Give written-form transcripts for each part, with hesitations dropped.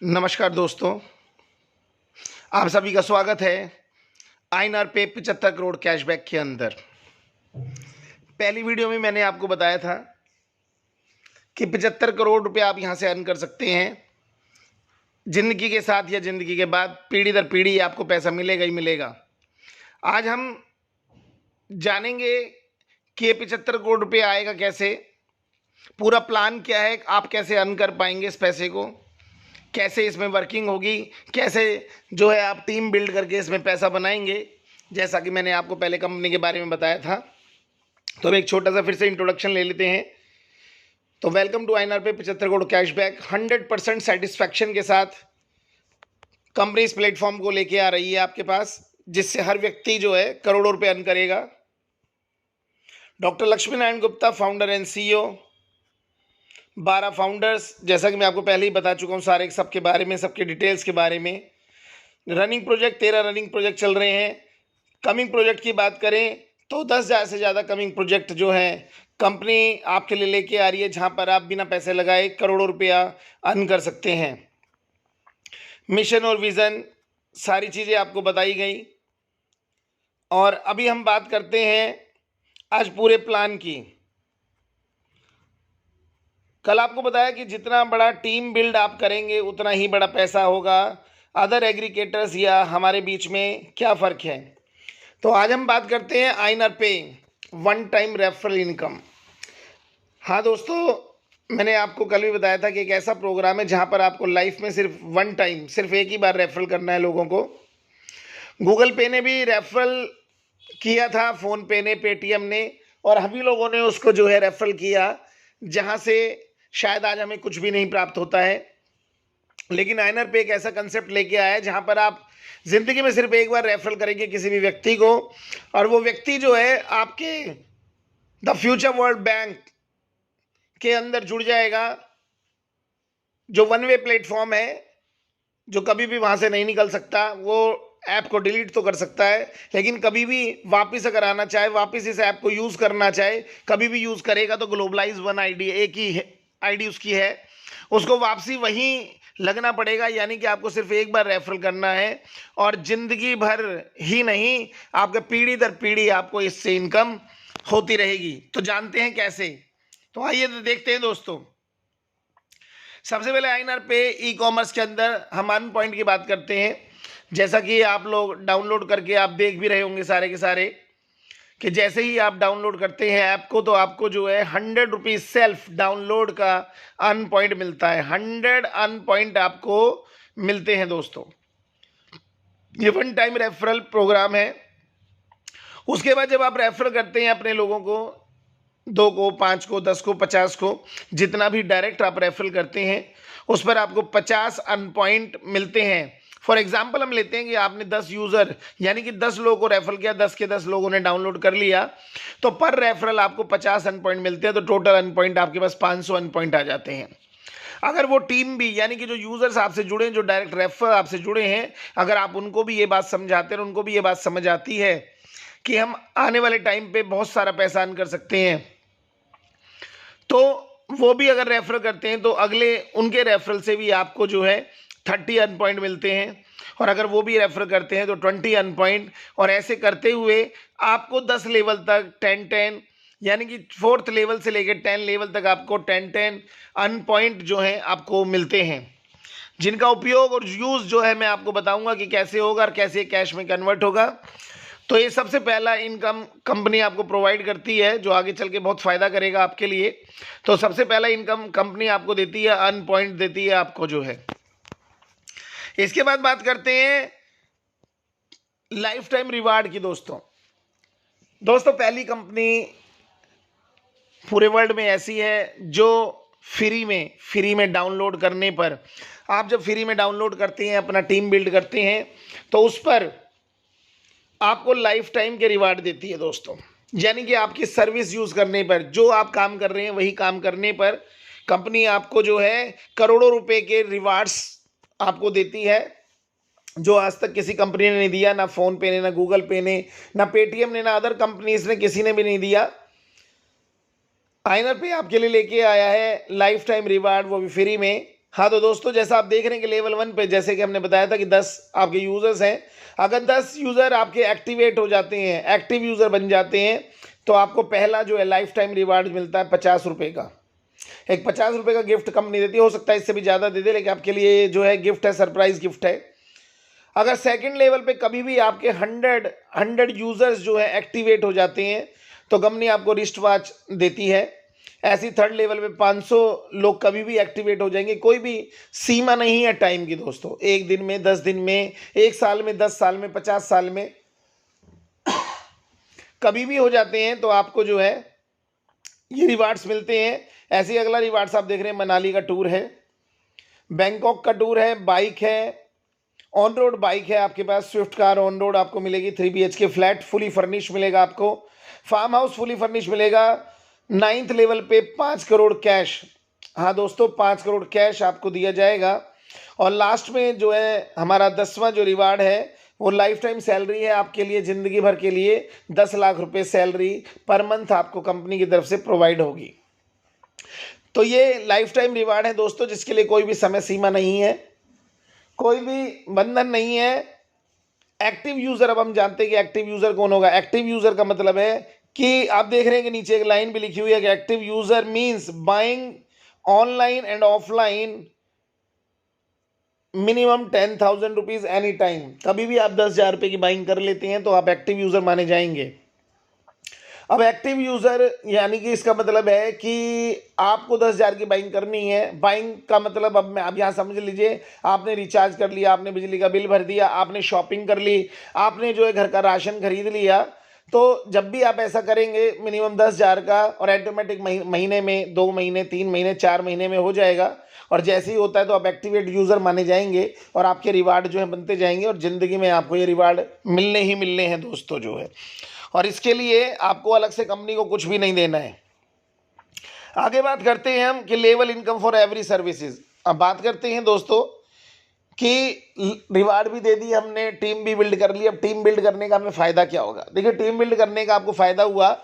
नमस्कार दोस्तों, आप सभी का स्वागत है आईएनआर पे 75 करोड़ कैशबैक के अंदर। पहली वीडियो में मैंने आपको बताया था कि 75 करोड़ रुपए आप यहां से अर्न कर सकते हैं। ज़िंदगी के साथ या ज़िंदगी के बाद पीढ़ी दर पीढ़ी आपको पैसा मिलेगा ही मिलेगा। आज हम जानेंगे कि ये 75 करोड़ रुपए आएगा कैसे, पूरा प्लान क्या है, आप कैसे अर्न कर पाएंगे इस पैसे को, कैसे इसमें वर्किंग होगी, कैसे जो है आप टीम बिल्ड करके इसमें पैसा बनाएंगे। जैसा कि मैंने आपको पहले कंपनी के बारे में बताया था, तो अब एक छोटा सा फिर से इंट्रोडक्शन ले लेते हैं। तो वेलकम टू आईएनआर पे 75 करोड़ कैशबैक। 100% सेटिस्फैक्शन के साथ कंपनी इस प्लेटफॉर्म को लेके आ रही है आपके पास, जिससे हर व्यक्ति जो है करोड़ों रुपए अर्न करेगा। Doctor Lakshmi Narayan Gupta, founder and CEO, 12 founders, जैसा कि मैं आपको पहले ही बता चुका हूँ सारे सबके बारे में, सबके डिटेल्स के बारे में। रनिंग प्रोजेक्ट 13 रनिंग प्रोजेक्ट चल रहे हैं। कमिंग प्रोजेक्ट की बात करें तो 10,000 से ज़्यादा कमिंग प्रोजेक्ट जो है कंपनी आपके लिए लेके आ रही है, जहां पर आप बिना पैसे लगाए करोड़ों रुपया अर्न कर सकते हैं। मिशन और विज़न सारी चीज़ें आपको बताई गई। और अभी हम बात करते हैं आज पूरे प्लान की। कल आपको बताया कि जितना बड़ा टीम बिल्ड आप करेंगे उतना ही बड़ा पैसा होगा। अदर एग्रीगेटर्स या हमारे बीच में क्या फ़र्क है, तो आज हम बात करते हैं आईएनआर पे वन टाइम रेफरल इनकम। हाँ दोस्तों, मैंने आपको कल भी बताया था कि एक ऐसा प्रोग्राम है जहां पर आपको लाइफ में सिर्फ वन टाइम, सिर्फ एक ही बार रेफरल करना है लोगों को। गूगल पे ने भी रेफरल किया था, फ़ोन पे ने, पेटीएम ने, और हम ही लोगों ने उसको जो है रेफरल किया, जहां से शायद आज हमें कुछ भी नहीं प्राप्त होता है। लेकिन आईएनआर पे एक ऐसा कंसेप्ट लेके आया है जहां पर आप जिंदगी में सिर्फ एक बार रेफरल करेंगे किसी भी व्यक्ति को, और वो व्यक्ति जो है आपके द फ्यूचर वर्ल्ड बैंक के अंदर जुड़ जाएगा, जो वन वे प्लेटफॉर्म है, जो कभी भी वहां से नहीं निकल सकता। वो ऐप को डिलीट तो कर सकता है, लेकिन कभी भी वापस अगर आना चाहे, वापस इस ऐप को यूज करना चाहे, कभी भी यूज करेगा तो ग्लोबलाइज वन आईडी, एक ही आईडी उसकी है, उसको वापसी वहीं लगना पड़ेगा। यानी कि आपको सिर्फ एक बार रेफरल करना है और जिंदगी भर ही नहीं, आपके पीढ़ी दर पीढ़ी आपको इससे इनकम होती रहेगी। तो जानते हैं कैसे, तो आइए देखते हैं दोस्तों। सबसे पहले आईएनआर पे ई कॉमर्स के अंदर हम अर्न पॉइंट की बात करते हैं। जैसा कि आप लोग डाउनलोड करके आप देख भी रहे होंगे सारे के सारे, कि जैसे ही आप डाउनलोड करते हैं ऐप को, तो आपको जो है 100 रुपीज़ सेल्फ डाउनलोड का अर्न पॉइंट मिलता है। 100 अर्न पॉइंट आपको मिलते हैं दोस्तों। ये वन टाइम रेफरल प्रोग्राम है। उसके बाद जब आप रेफर करते हैं अपने लोगों को, 2 को, 5 को, 10 को, 50 को, जितना भी डायरेक्ट आप रेफरल करते हैं उस पर आपको 50 अर्न पॉइंट मिलते हैं। फॉर एग्जाम्पल हम लेते हैं कि आपने 10 यूज़र यानी कि 10 लोगों को रेफर किया, 10 के 10 लोगों ने डाउनलोड कर लिया, तो पर रेफरल आपको 50 अर्न पॉइंट मिलते हैं। तो टोटल अर्न पॉइंट आपके पास 500 अर्न पॉइंट आ जाते हैं। अगर वो टीम भी, यानी कि जो यूजर्स आपसे जुड़े हैं, जो डायरेक्ट रेफर आपसे जुड़े हैं, अगर आप उनको भी ये बात समझाते हैं, उनको भी ये बात समझ आती है कि हम आने वाले टाइम पे बहुत सारा पैसा अर्न कर सकते हैं, तो वो भी अगर रेफर करते हैं तो अगले उनके रेफरल से भी आपको जो है 30 अर्न पॉइंट मिलते हैं। और अगर वो भी रेफर करते हैं तो 20 अर्न पॉइंट, और ऐसे करते हुए आपको 10 लेवल तक 10-10, यानी कि 4th लेवल से लेकर 10 लेवल तक आपको 10-10 अर्न पॉइंट जो है आपको मिलते हैं, जिनका उपयोग और यूज़ जो है मैं आपको बताऊंगा कि कैसे होगा और कैसे कैश में कन्वर्ट होगा। तो ये सबसे पहला इनकम कंपनी आपको प्रोवाइड करती है, जो आगे चल के बहुत फ़ायदा करेगा आपके लिए। तो सबसे पहला इनकम कंपनी आपको देती है, अर्न पॉइंट देती है आपको जो है। इसके बाद बात करते हैं लाइफ टाइम रिवार्ड की। दोस्तों पहली कंपनी पूरे वर्ल्ड में ऐसी है जो फ्री में डाउनलोड करने पर, आप जब फ्री में डाउनलोड करते हैं, अपना टीम बिल्ड करते हैं, तो उस पर आपको लाइफ टाइम के रिवार्ड देती है दोस्तों। यानी कि आपकी सर्विस यूज़ करने पर, जो आप काम कर रहे हैं वही काम करने पर कंपनी आपको जो है करोड़ों रुपए के रिवार्ड्स आपको देती है, जो आज तक किसी कंपनी ने नहीं दिया, ना फ़ोन पे ने, ना गूगल पे ने, ना पेटीएम ने, ना अदर कंपनीज ने, किसी ने भी नहीं दिया। आईएनआर पे आपके लिए लेके आया है लाइफ टाइम रिवार्ड, वो भी फ्री में। हाँ तो दोस्तों, जैसा आप देख रहे हैं कि लेवल 1 पे जैसे कि हमने बताया था कि 10 आपके यूज़र्स हैं। अगर 10 यूज़र आपके एक्टिवेट हो जाते हैं, एक्टिव यूज़र बन जाते हैं, तो आपको पहला जो है लाइफ टाइम रिवार्ड मिलता है 50 रुपये का। एक 50 रुपये का गिफ्ट कंपनी देती है, हो सकता है इससे भी ज़्यादा दे दे, लेकिन आपके लिए जो है गिफ्ट है, सरप्राइज गिफ्ट है। अगर सेकंड लेवल पे कभी भी आपके 100 यूज़र्स जो है एक्टिवेट हो जाते हैं, तो कंपनी आपको रिस्ट वॉच देती है। ऐसी थर्ड लेवल पे 500 लोग कभी भी एक्टिवेट हो जाएंगे। कोई भी सीमा नहीं है टाइम की दोस्तों, 1 दिन में, 10 दिन में, 1 साल में, 10 साल में, 50 साल में, कभी भी हो जाते हैं तो आपको जो है ये रिवार्ड्स मिलते हैं। ऐसे ही अगला रिवार्ड्स आप देख रहे हैं, मनाली का टूर है, बैंकॉक का टूर है, बाइक है, ऑन रोड बाइक है आपके पास, स्विफ्ट कार ऑन रोड आपको मिलेगी, 3 BHK फ्लैट फुली फर्निश मिलेगा आपको, फार्म हाउस फुली फर्निश मिलेगा। 9th लेवल पे 5 करोड़ कैश, हाँ दोस्तों 5 करोड़ कैश आपको दिया जाएगा। और लास्ट में जो है हमारा 10वां जो रिवार्ड है वो लाइफ टाइम सैलरी है आपके लिए, ज़िंदगी भर के लिए 10 लाख रुपए सैलरी पर मंथ आपको कंपनी की तरफ से प्रोवाइड होगी। तो ये लाइफ टाइम रिवार्ड है दोस्तों, जिसके लिए कोई भी समय सीमा नहीं है, कोई भी बंधन नहीं है। एक्टिव यूज़र, अब हम जानते हैं कि एक्टिव यूज़र कौन होगा। एक्टिव यूज़र का मतलब है कि आप देख रहे हैं कि नीचे एक लाइन भी लिखी हुई है कि active user means buying online and offline minimum 10,000 rupees any time. कभी भी आप 10,000 रुपये की बाइंग कर लेते हैं तो आप एक्टिव यूज़र माने जाएंगे। अब एक्टिव यूज़र यानी कि इसका मतलब है कि आपको 10,000 की बाइंग करनी है। बाइंग का मतलब अब यहाँ समझ लीजिए, आपने रिचार्ज कर लिया, आपने बिजली का बिल भर दिया, आपने शॉपिंग कर ली, आपने जो है घर का राशन खरीद लिया। तो जब भी आप ऐसा करेंगे मिनिमम 10,000 का, और ऑटोमेटिक महीने में, 2 महीने, 3 महीने, 4 महीने में हो जाएगा। और जैसे ही होता है तो आप एक्टिवेट यूज़र माने जाएंगे और आपके रिवार्ड जो है बनते जाएंगे, और ज़िंदगी में आपको ये रिवार्ड मिलने ही मिलने हैं दोस्तों जो है। और इसके लिए आपको अलग से कंपनी को कुछ भी नहीं देना है। आगे बात करते हैं हम कि level income for every services. अब बात करते हैं दोस्तों कि रिवार्ड भी दे दी हमने, टीम भी बिल्ड कर ली। अब टीम बिल्ड करने का हमें फ़ायदा क्या होगा? देखिए, टीम बिल्ड करने का आपको फ़ायदा हुआ,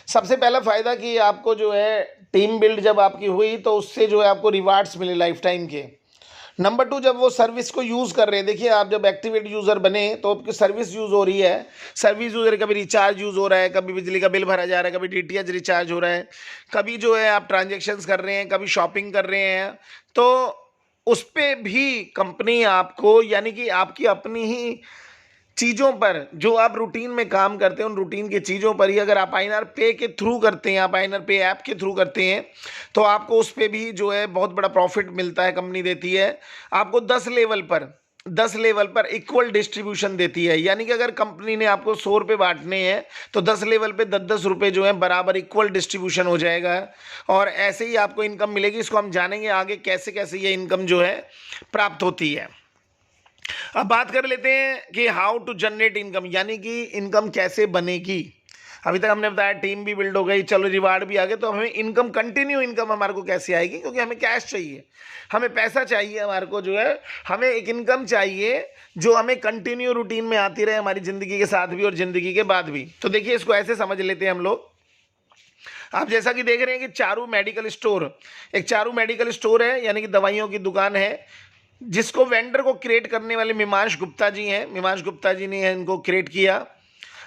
सबसे पहला फ़ायदा कि आपको जो है टीम बिल्ड जब आपकी हुई तो उससे जो है आपको रिवार्ड्स मिले लाइफ टाइम के। नंबर 2, जब वो सर्विस को यूज़ कर रहे हैं, देखिए आप जब एक्टिवेट यूज़र बने तो आपकी सर्विस यूज़ हो रही है। सर्विस यूज़र कभी रिचार्ज यूज़ हो रहा है, कभी बिजली का बिल भरा जा रहा है, कभी DTH रिचार्ज हो रहा है, कभी जो है आप ट्रांजेक्शन्स कर रहे हैं, कभी शॉपिंग कर रहे हैं। तो उस पर भी कंपनी आपको, यानी कि आपकी अपनी ही चीज़ों पर जो आप रूटीन में काम करते हैं, उन रूटीन की चीज़ों पर ही अगर आप आईएनआर पे के थ्रू करते हैं, आप आईएनआर पे ऐप के थ्रू करते हैं, तो आपको उस पर भी जो है बहुत बड़ा प्रॉफिट मिलता है। कंपनी देती है आपको 10 लेवल पर इक्वल डिस्ट्रीब्यूशन देती है। यानी कि अगर कंपनी ने आपको 100 रुपये बांटने हैं तो 10 लेवल पे 10-10 रुपये जो है बराबर इक्वल डिस्ट्रीब्यूशन हो जाएगा, और ऐसे ही आपको इनकम मिलेगी। इसको हम जानेंगे आगे कैसे कैसे ये इनकम जो है प्राप्त होती है। अब बात कर लेते हैं कि हाउ टू जनरेट इनकम, यानी कि इनकम कैसे बनेगी। अभी तक हमने बताया टीम भी बिल्ड हो गई, चलो रिवार्ड भी आ गए, तो हमें इनकम, कंटिन्यू इनकम हमारे को कैसे आएगी? क्योंकि हमें कैश चाहिए, हमें पैसा चाहिए, हमारे को जो है हमें एक इनकम चाहिए जो हमें कंटिन्यू रूटीन में आती रहे हमारी ज़िंदगी के साथ भी और ज़िंदगी के बाद भी। तो देखिए, इसको ऐसे समझ लेते हैं हम लोग। आप जैसा कि देख रहे हैं कि चारू मेडिकल स्टोर, एक चारू मेडिकल स्टोर है, यानी कि दवाइयों की दुकान है, जिसको वेंडर को क्रिएट करने वाले मीमांश गुप्ता जी हैं। मीमांश गुप्ता जी ने इनको क्रिएट किया।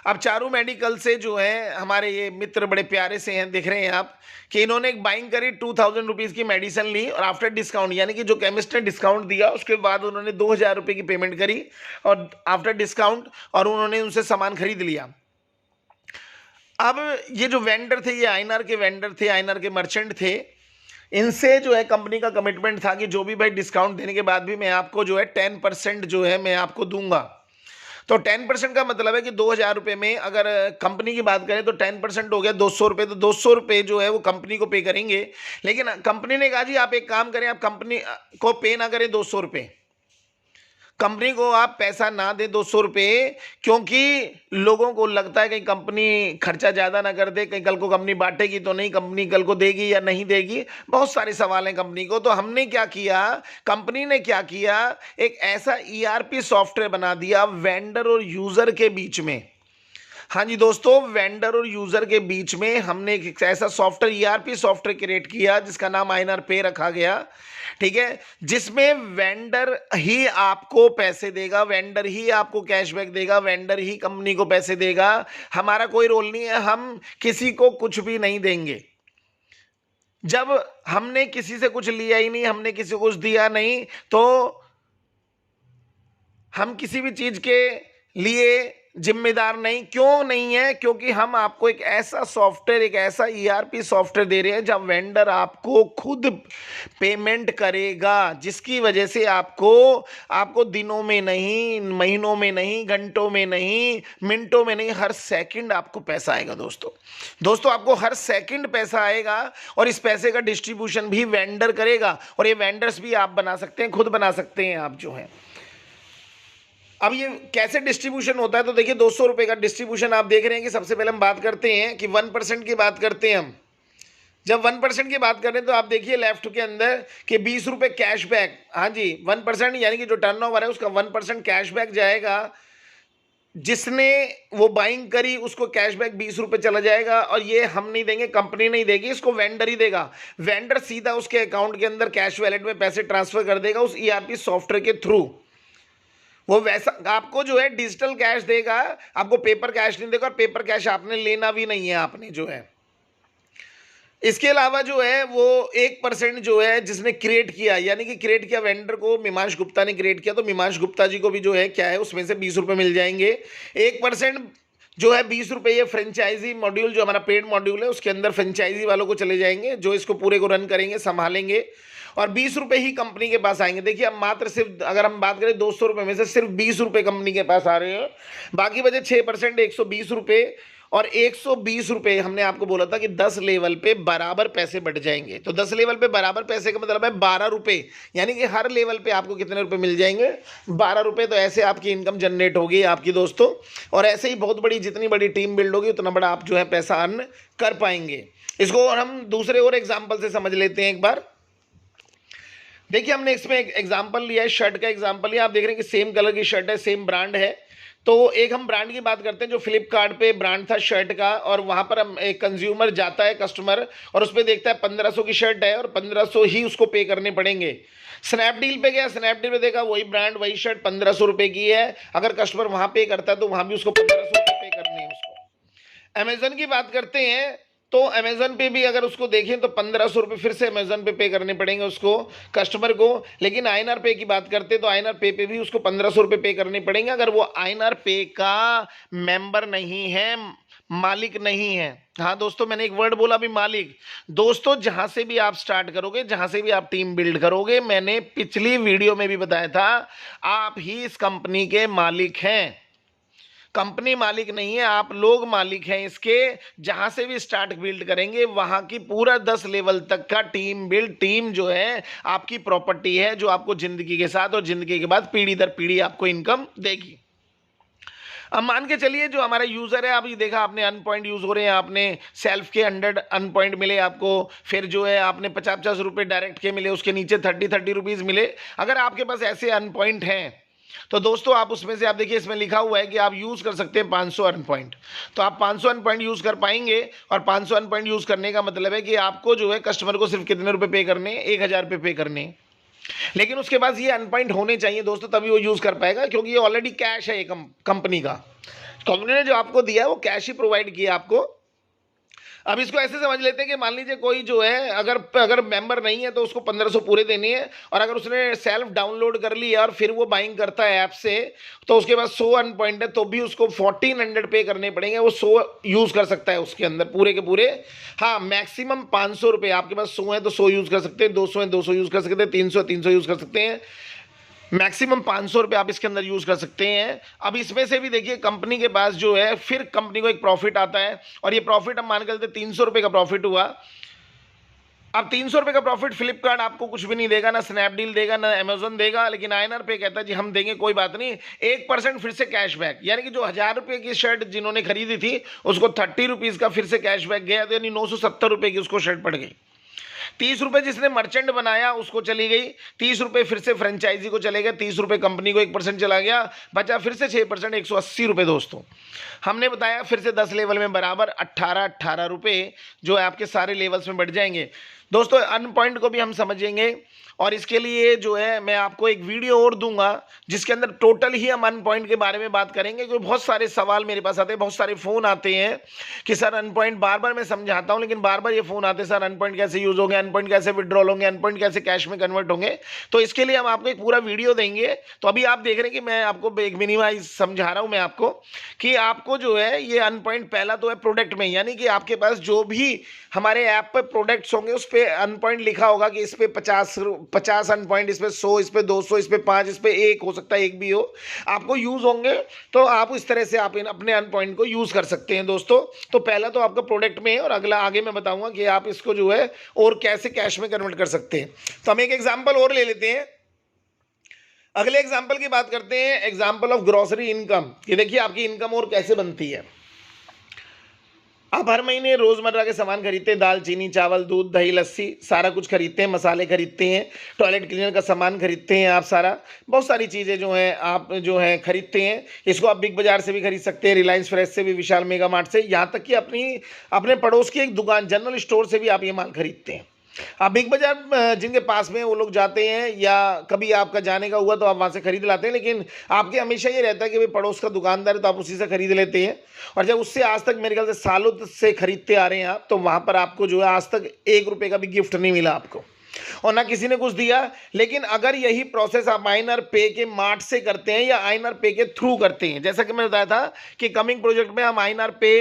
अब चारू मेडिकल से जो है हमारे ये मित्र बड़े प्यारे से हैं, देख रहे हैं आप कि इन्होंने एक बाइंग करी, 2,000 रुपीज़ की मेडिसिन ली, और आफ्टर डिस्काउंट, यानी कि जो केमिस्ट ने डिस्काउंट दिया उसके बाद उन्होंने 2,000 रुपये की पेमेंट करी और आफ्टर डिस्काउंट, और उन्होंने उनसे सामान खरीद लिया। अब ये जो वेंडर थे, ये आईएनआर के वेंडर थे, आईएनआर के मर्चेंट थे। इनसे जो है कंपनी का कमिटमेंट था कि जो भी भाई डिस्काउंट देने के बाद भी मैं आपको जो है 10% जो है मैं आपको दूंगा। तो 10% का मतलब है कि 2,000 रुपये में अगर कंपनी की बात करें तो 10% हो गया 200 रुपये। तो 200 रुपये जो है वो कंपनी को पे करेंगे। लेकिन कंपनी ने कहा जी आप एक काम करें, आप कंपनी को पे ना करें 200 रुपये, कंपनी को आप पैसा ना दे 200 रुपये, क्योंकि लोगों को लगता है कहीं कंपनी खर्चा ज़्यादा ना कर दे, कहीं कल को कंपनी बांटेगी तो नहीं, कंपनी कल को देगी या नहीं देगी, बहुत सारे सवाल हैं कंपनी को। तो हमने क्या किया, कंपनी ने क्या किया, एक ऐसा ERP सॉफ्टवेयर बना दिया वेंडर और यूज़र के बीच में। हाँ जी दोस्तों, वेंडर और यूजर के बीच में हमने एक ऐसा सॉफ्टवेयर ईआरपी सॉफ्टवेयर क्रिएट किया जिसका नाम आईएनआर पे रखा गया। ठीक है, जिसमें वेंडर ही आपको पैसे देगा, वेंडर ही आपको कैशबैक देगा, वेंडर ही कंपनी को पैसे देगा। हमारा कोई रोल नहीं है, हम किसी को कुछ भी नहीं देंगे। जब हमने किसी से कुछ लिया ही नहीं, हमने किसी को कुछ दिया नहीं, तो हम किसी भी चीज के लिए जिम्मेदार नहीं। क्यों नहीं है? क्योंकि हम आपको एक ऐसा सॉफ्टवेयर, एक ऐसा ईआरपी सॉफ्टवेयर दे रहे हैं जब वेंडर खुद पेमेंट करेगा, जिसकी वजह से आपको दिनों में नहीं, महीनों में नहीं, घंटों में नहीं, मिनटों में नहीं, हर सेकंड आपको पैसा आएगा। दोस्तों आपको हर सेकंड पैसा आएगा और इस पैसे का डिस्ट्रीब्यूशन भी वेंडर करेगा। और ये वेंडर्स भी आप बना सकते हैं, खुद बना सकते हैं आप जो है। अब ये कैसे डिस्ट्रीब्यूशन होता है, तो देखिए 200 रुपए का डिस्ट्रीब्यूशन आप देख रहे हैं कि सबसे पहले हम बात करते हैं कि 1% की बात करते हैं हम। जब 1% की बात करें तो आप देखिए लेफ्ट के अंदर कि 20 रुपए कैशबैक। हाँ जी, 1% यानी कि जो टर्नओवर है उसका 1% कैशबैक जाएगा। जिसने वो बाइंग करी उसको कैशबैक 20 रुपए चला जाएगा। और ये हम नहीं देंगे, कंपनी नहीं देगी, इसको वेंडर ही देगा। वेंडर सीधा उसके अकाउंट के अंदर कैश वैलेट में पैसे ट्रांसफर कर देगा उस ईआरपी सॉफ्टवेयर के थ्रू। वो वैसा आपको जो है डिजिटल कैश देगा, आपको पेपर कैश नहीं देगा, और पेपर कैश आपने लेना भी नहीं है आपने जो है। इसके अलावा जो है वो 1% जो है जिसने क्रिएट किया, यानी कि क्रिएट किया वेंडर को मीमांश गुप्ता ने क्रिएट किया, तो मीमांश गुप्ता जी को भी जो है क्या है उसमें से 20 रुपए मिल जाएंगे। 1% जो है 20 रुपए ये फ्रेंचाइजी मॉड्यूल, जो हमारा पेड मॉड्यूल है उसके अंदर फ्रेंचाइजी वालों को चले जाएंगे, जो इसको पूरे को रन करेंगे, संभालेंगे। और 20 रुपए ही कंपनी के पास आएंगे। देखिए अब मात्र सिर्फ अगर हम बात करें 200 रुपए में से सिर्फ 20 रुपए कंपनी के पास आ रहे हैं, बाकी बचे 6% 120 रुपए। और 120 रुपए हमने आपको बोला था कि 10 लेवल पे बराबर पैसे बढ़ जाएंगे। तो 10 लेवल पे बराबर पैसे का मतलब है 12 रुपए, यानी कि हर लेवल पे आपको कितने रुपए मिल जाएंगे? 12 रुपए। तो ऐसे आपकी इनकम जनरेट होगी आपकी दोस्तों। और ऐसे ही बहुत बड़ी, जितनी बड़ी टीम बिल्ड होगी उतना बड़ा आप जो है पैसा अर्न कर पाएंगे। इसको और हम दूसरे और एग्जाम्पल से समझ लेते हैं एक बार। देखिए हमने इसमें एक एग्जाम्पल लिया है, शर्ट का एग्जाम्पल लिया। आप देख रहे हैं कि सेम कलर की शर्ट है, सेम ब्रांड है। तो एक हम ब्रांड की बात करते हैं जो फ्लिपकार्ट पे ब्रांड था शर्ट का, और वहां पर हम एक कंज्यूमर जाता है, कस्टमर, और उस पर देखता है 1500 की शर्ट है और 1500 ही उसको पे करने पड़ेंगे। स्नैपडील पे गया, स्नैपडील पे देखा वही ब्रांड वही शर्ट 1500 रुपए की है। अगर कस्टमर वहां पे करता है तो वहां भी उसको 1500 रुपए पे करने हैं उसको। अमेजन की बात करते हैं तो अमेजन पे भी अगर उसको देखें तो 1500 रुपए फिर से अमेजन पे करने पड़ेंगे उसको, कस्टमर को। लेकिन आईएनआर पे की बात करते हैं तो आईएनआर पे भी उसको 1500 रुपए पे करने पड़ेंगे अगर वो आईएनआर पे का मेंबर नहीं है, मालिक नहीं है। हाँ दोस्तों, मैंने एक वर्ड बोला अभी, मालिक। दोस्तों जहां से भी आप स्टार्ट करोगे, जहां से भी आप टीम बिल्ड करोगे, मैंने पिछली वीडियो में भी बताया था, आप ही इस कंपनी के मालिक हैं। कंपनी मालिक नहीं है, आप लोग मालिक हैं इसके। जहां से भी स्टार्ट बिल्ड करेंगे वहां की पूरा 10 लेवल तक का टीम जो है आपकी प्रॉपर्टी है, जो आपको जिंदगी के साथ और जिंदगी के बाद पीढ़ी दर पीढ़ी आपको इनकम देगी। अब मान के चलिए जो हमारा यूजर है, अभी देखा आपने अन पॉइंट यूज हो रहे हैं, आपने सेल्फ के 100 अन पॉइंट मिले आपको, फिर जो है आपने 50-50 रुपए डायरेक्ट के मिले, उसके नीचे 30 रुपीज मिले। अगर आपके पास ऐसे अन पॉइंट हैं तो दोस्तों आप उसमें से, आप देखिए इसमें लिखा हुआ है कि आप यूज कर सकते हैं 500 अर्न पॉइंट। तो आप 500 अर्न पॉइंट यूज कर पाएंगे। और 500 अर्न पॉइंट यूज करने का मतलब है कि आपको जो है कस्टमर को सिर्फ कितने रुपए पे करने? 1000 रुपए पे करने। लेकिन उसके पास ये अर्न पॉइंट होने चाहिए दोस्तों, तभी वो यूज कर पाएगा, क्योंकि ये ऑलरेडी कैश है, ये कंपनी का। कंपनी ने जो आपको दिया है वो कैश ही प्रोवाइड किया आपको। अब इसको ऐसे समझ लेते हैं कि मान लीजिए कोई जो है अगर मेंबर नहीं है तो उसको 1500 पूरे देने हैं, और अगर उसने सेल्फ डाउनलोड कर लिया और फिर वो बाइंग करता है ऐप से, तो उसके पास 100 अर्न पॉइंट है तो भी उसको 1400 पे करने पड़ेंगे। वो 100 यूज कर सकता है उसके अंदर पूरे के पूरे। हाँ, मैक्सिमम 500 रुपये। आपके पास 100 है तो 100 यूज कर सकते हैं, 200 है 200 यूज कर सकते हैं, 300 यूज कर सकते हैं। मैक्सिमम 500 रुपये आप इसके अंदर यूज कर सकते हैं। अब इसमें से भी देखिए कंपनी के पास जो है, फिर कंपनी को एक प्रॉफिट आता है, और ये प्रॉफिट हम मान के चलते 300 रुपये का प्रॉफिट हुआ। अब 300 रुपये का प्रॉफिट फ्लिपकार्ट आपको कुछ भी नहीं देगा, ना स्नैपडील देगा, ना अमेजन देगा, लेकिन आईएनआर पे कहता है जी हम देंगे, कोई बात नहीं। 1% फिर से कैशबैक, यानी कि जो 1000 रुपये की शर्ट जिन्होंने खरीदी थी उसको 30 रुपीज का फिर से कैशबैक गया, तो यानी 970 रुपये की उसको शर्ट पड़ गई। ₹30 जिसने मर्चेंट बनाया उसको चली गई, ₹30 फिर से फ्रेंचाइजी को चले गए, ₹30 कंपनी को 1% चला गया, बचा फिर से 6% ₹180 दोस्तों। हमने बताया फिर से 10 लेवल में बराबर 18 रुपए जो है आपके सारे लेवल्स में बढ़ जाएंगे दोस्तों। अर्न पॉइंट को भी हम समझेंगे और इसके लिए जो है मैं आपको एक वीडियो और दूंगा जिसके अंदर टोटल ही हम अर्न पॉइंट के बारे में बात करेंगे, क्योंकि बहुत सारे सवाल मेरे पास आते हैं, बहुत सारे फोन आते हैं कि सर अर्न पॉइंट बार बार मैं समझाता हूं लेकिन बार बार ये फोन आते हैं सर अर्न पॉइंट कैसे यूज होंगे, अर्न पॉइंट कैसे विड्रॉल होंगे, अर्न पॉइंट कैसे कैश में कन्वर्ट होंगे। तो इसके लिए हम आपको एक पूरा वीडियो देंगे। तो अभी आप देख रहे हैं कि मैं आपको एक मिनिमाइज समझा रहा हूं मैं आपको कि आपको जो है ये अर्न पॉइंट पहला तो है प्रोडक्ट में, यानी कि आपके पास जो भी हमारे ऐप पर प्रोडक्ट्स होंगे उस पर अर्न पॉइंट लिखा होगा कि इस पे 50 अर्न पॉइंट, इस पे 100, इस पे 200, इस पे 5, इस पे 1, हो सकता है 1 भी हो, आपको यूज होंगे। तो आप इस तरह से आप अपने अर्न पॉइंट को यूज कर सकते हैं दोस्तों। तो पहला तो आपका प्रोडक्ट में है और अगला आगे मैं बताऊंगा कि आप इसको जो है और कैसे कैश में कन्वर्ट कर सकते हैं। तो हम एक एग्जांपल और ले लेते हैं, अगले एग्जांपल की बात करते हैं, एग्जांपल ऑफ ग्रोसरी इनकम। ये देखिए आपकी इनकम और कैसे बनती है। आप हर महीने रोजमर्रा के सामान खरीदते हैं, दाल, चीनी, चावल, दूध, दही, लस्सी, सारा कुछ खरीदते हैं, मसाले खरीदते हैं, टॉयलेट क्लीनर का सामान खरीदते हैं, आप सारा बहुत सारी चीज़ें जो हैं आप जो है खरीदते हैं। इसको आप बिग बाजार से भी खरीद सकते हैं, रिलायंस फ्रेश से भी, विशाल मेगा मार्ट से, यहाँ तक कि अपने पड़ोस की एक दुकान जनरल स्टोर से भी आप ये माल खरीदते हैं। आप बिग बाजार जिनके पास में वो लोग जाते हैं या कभी आपका जाने का हुआ तो आप वहाँ से खरीद लाते हैं, लेकिन आपके हमेशा ये रहता है कि भाई पड़ोस का दुकानदार है तो आप उसी से खरीद लेते हैं। और जब उससे आज तक मेरे ख्याल से सालों से खरीदते आ रहे हैं आप, तो वहाँ पर आपको जो है आज तक ₹1 का भी गिफ्ट नहीं मिला आपको और ना किसी ने कुछ दिया। लेकिन अगर यही प्रोसेस आप आईएनआर पे के मार्ट से करते हैं या आईएनआर पे के थ्रू करते हैं, जैसा कि मैंने बताया था कि कमिंग प्रोजेक्ट में हम आईएनआर पे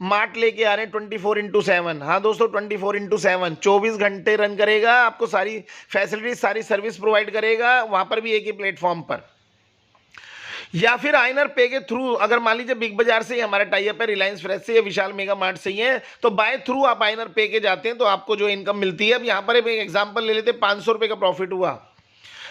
मार्ट लेके आ रहे हैं 24/7। हाँ दोस्तों 24/7 24 घंटे रन करेगा, आपको सारी फैसिलिटी सारी सर्विस प्रोवाइड करेगा, वहां पर भी एक ही प्लेटफॉर्म पर। या फिर आईएनआर पे के थ्रू अगर मान लीजिए बिग बाजार से ही हमारा टाई अप है, रिलायंस फ्रेश से या विशाल मेगा मार्ट से ही है, तो बाय थ्रू आप आईएनआर पे के जाते हैं तो आपको जो इनकम मिलती है। अब यहाँ पर एक एग्जांपल ले लेते हैं, ₹500 का प्रॉफिट हुआ।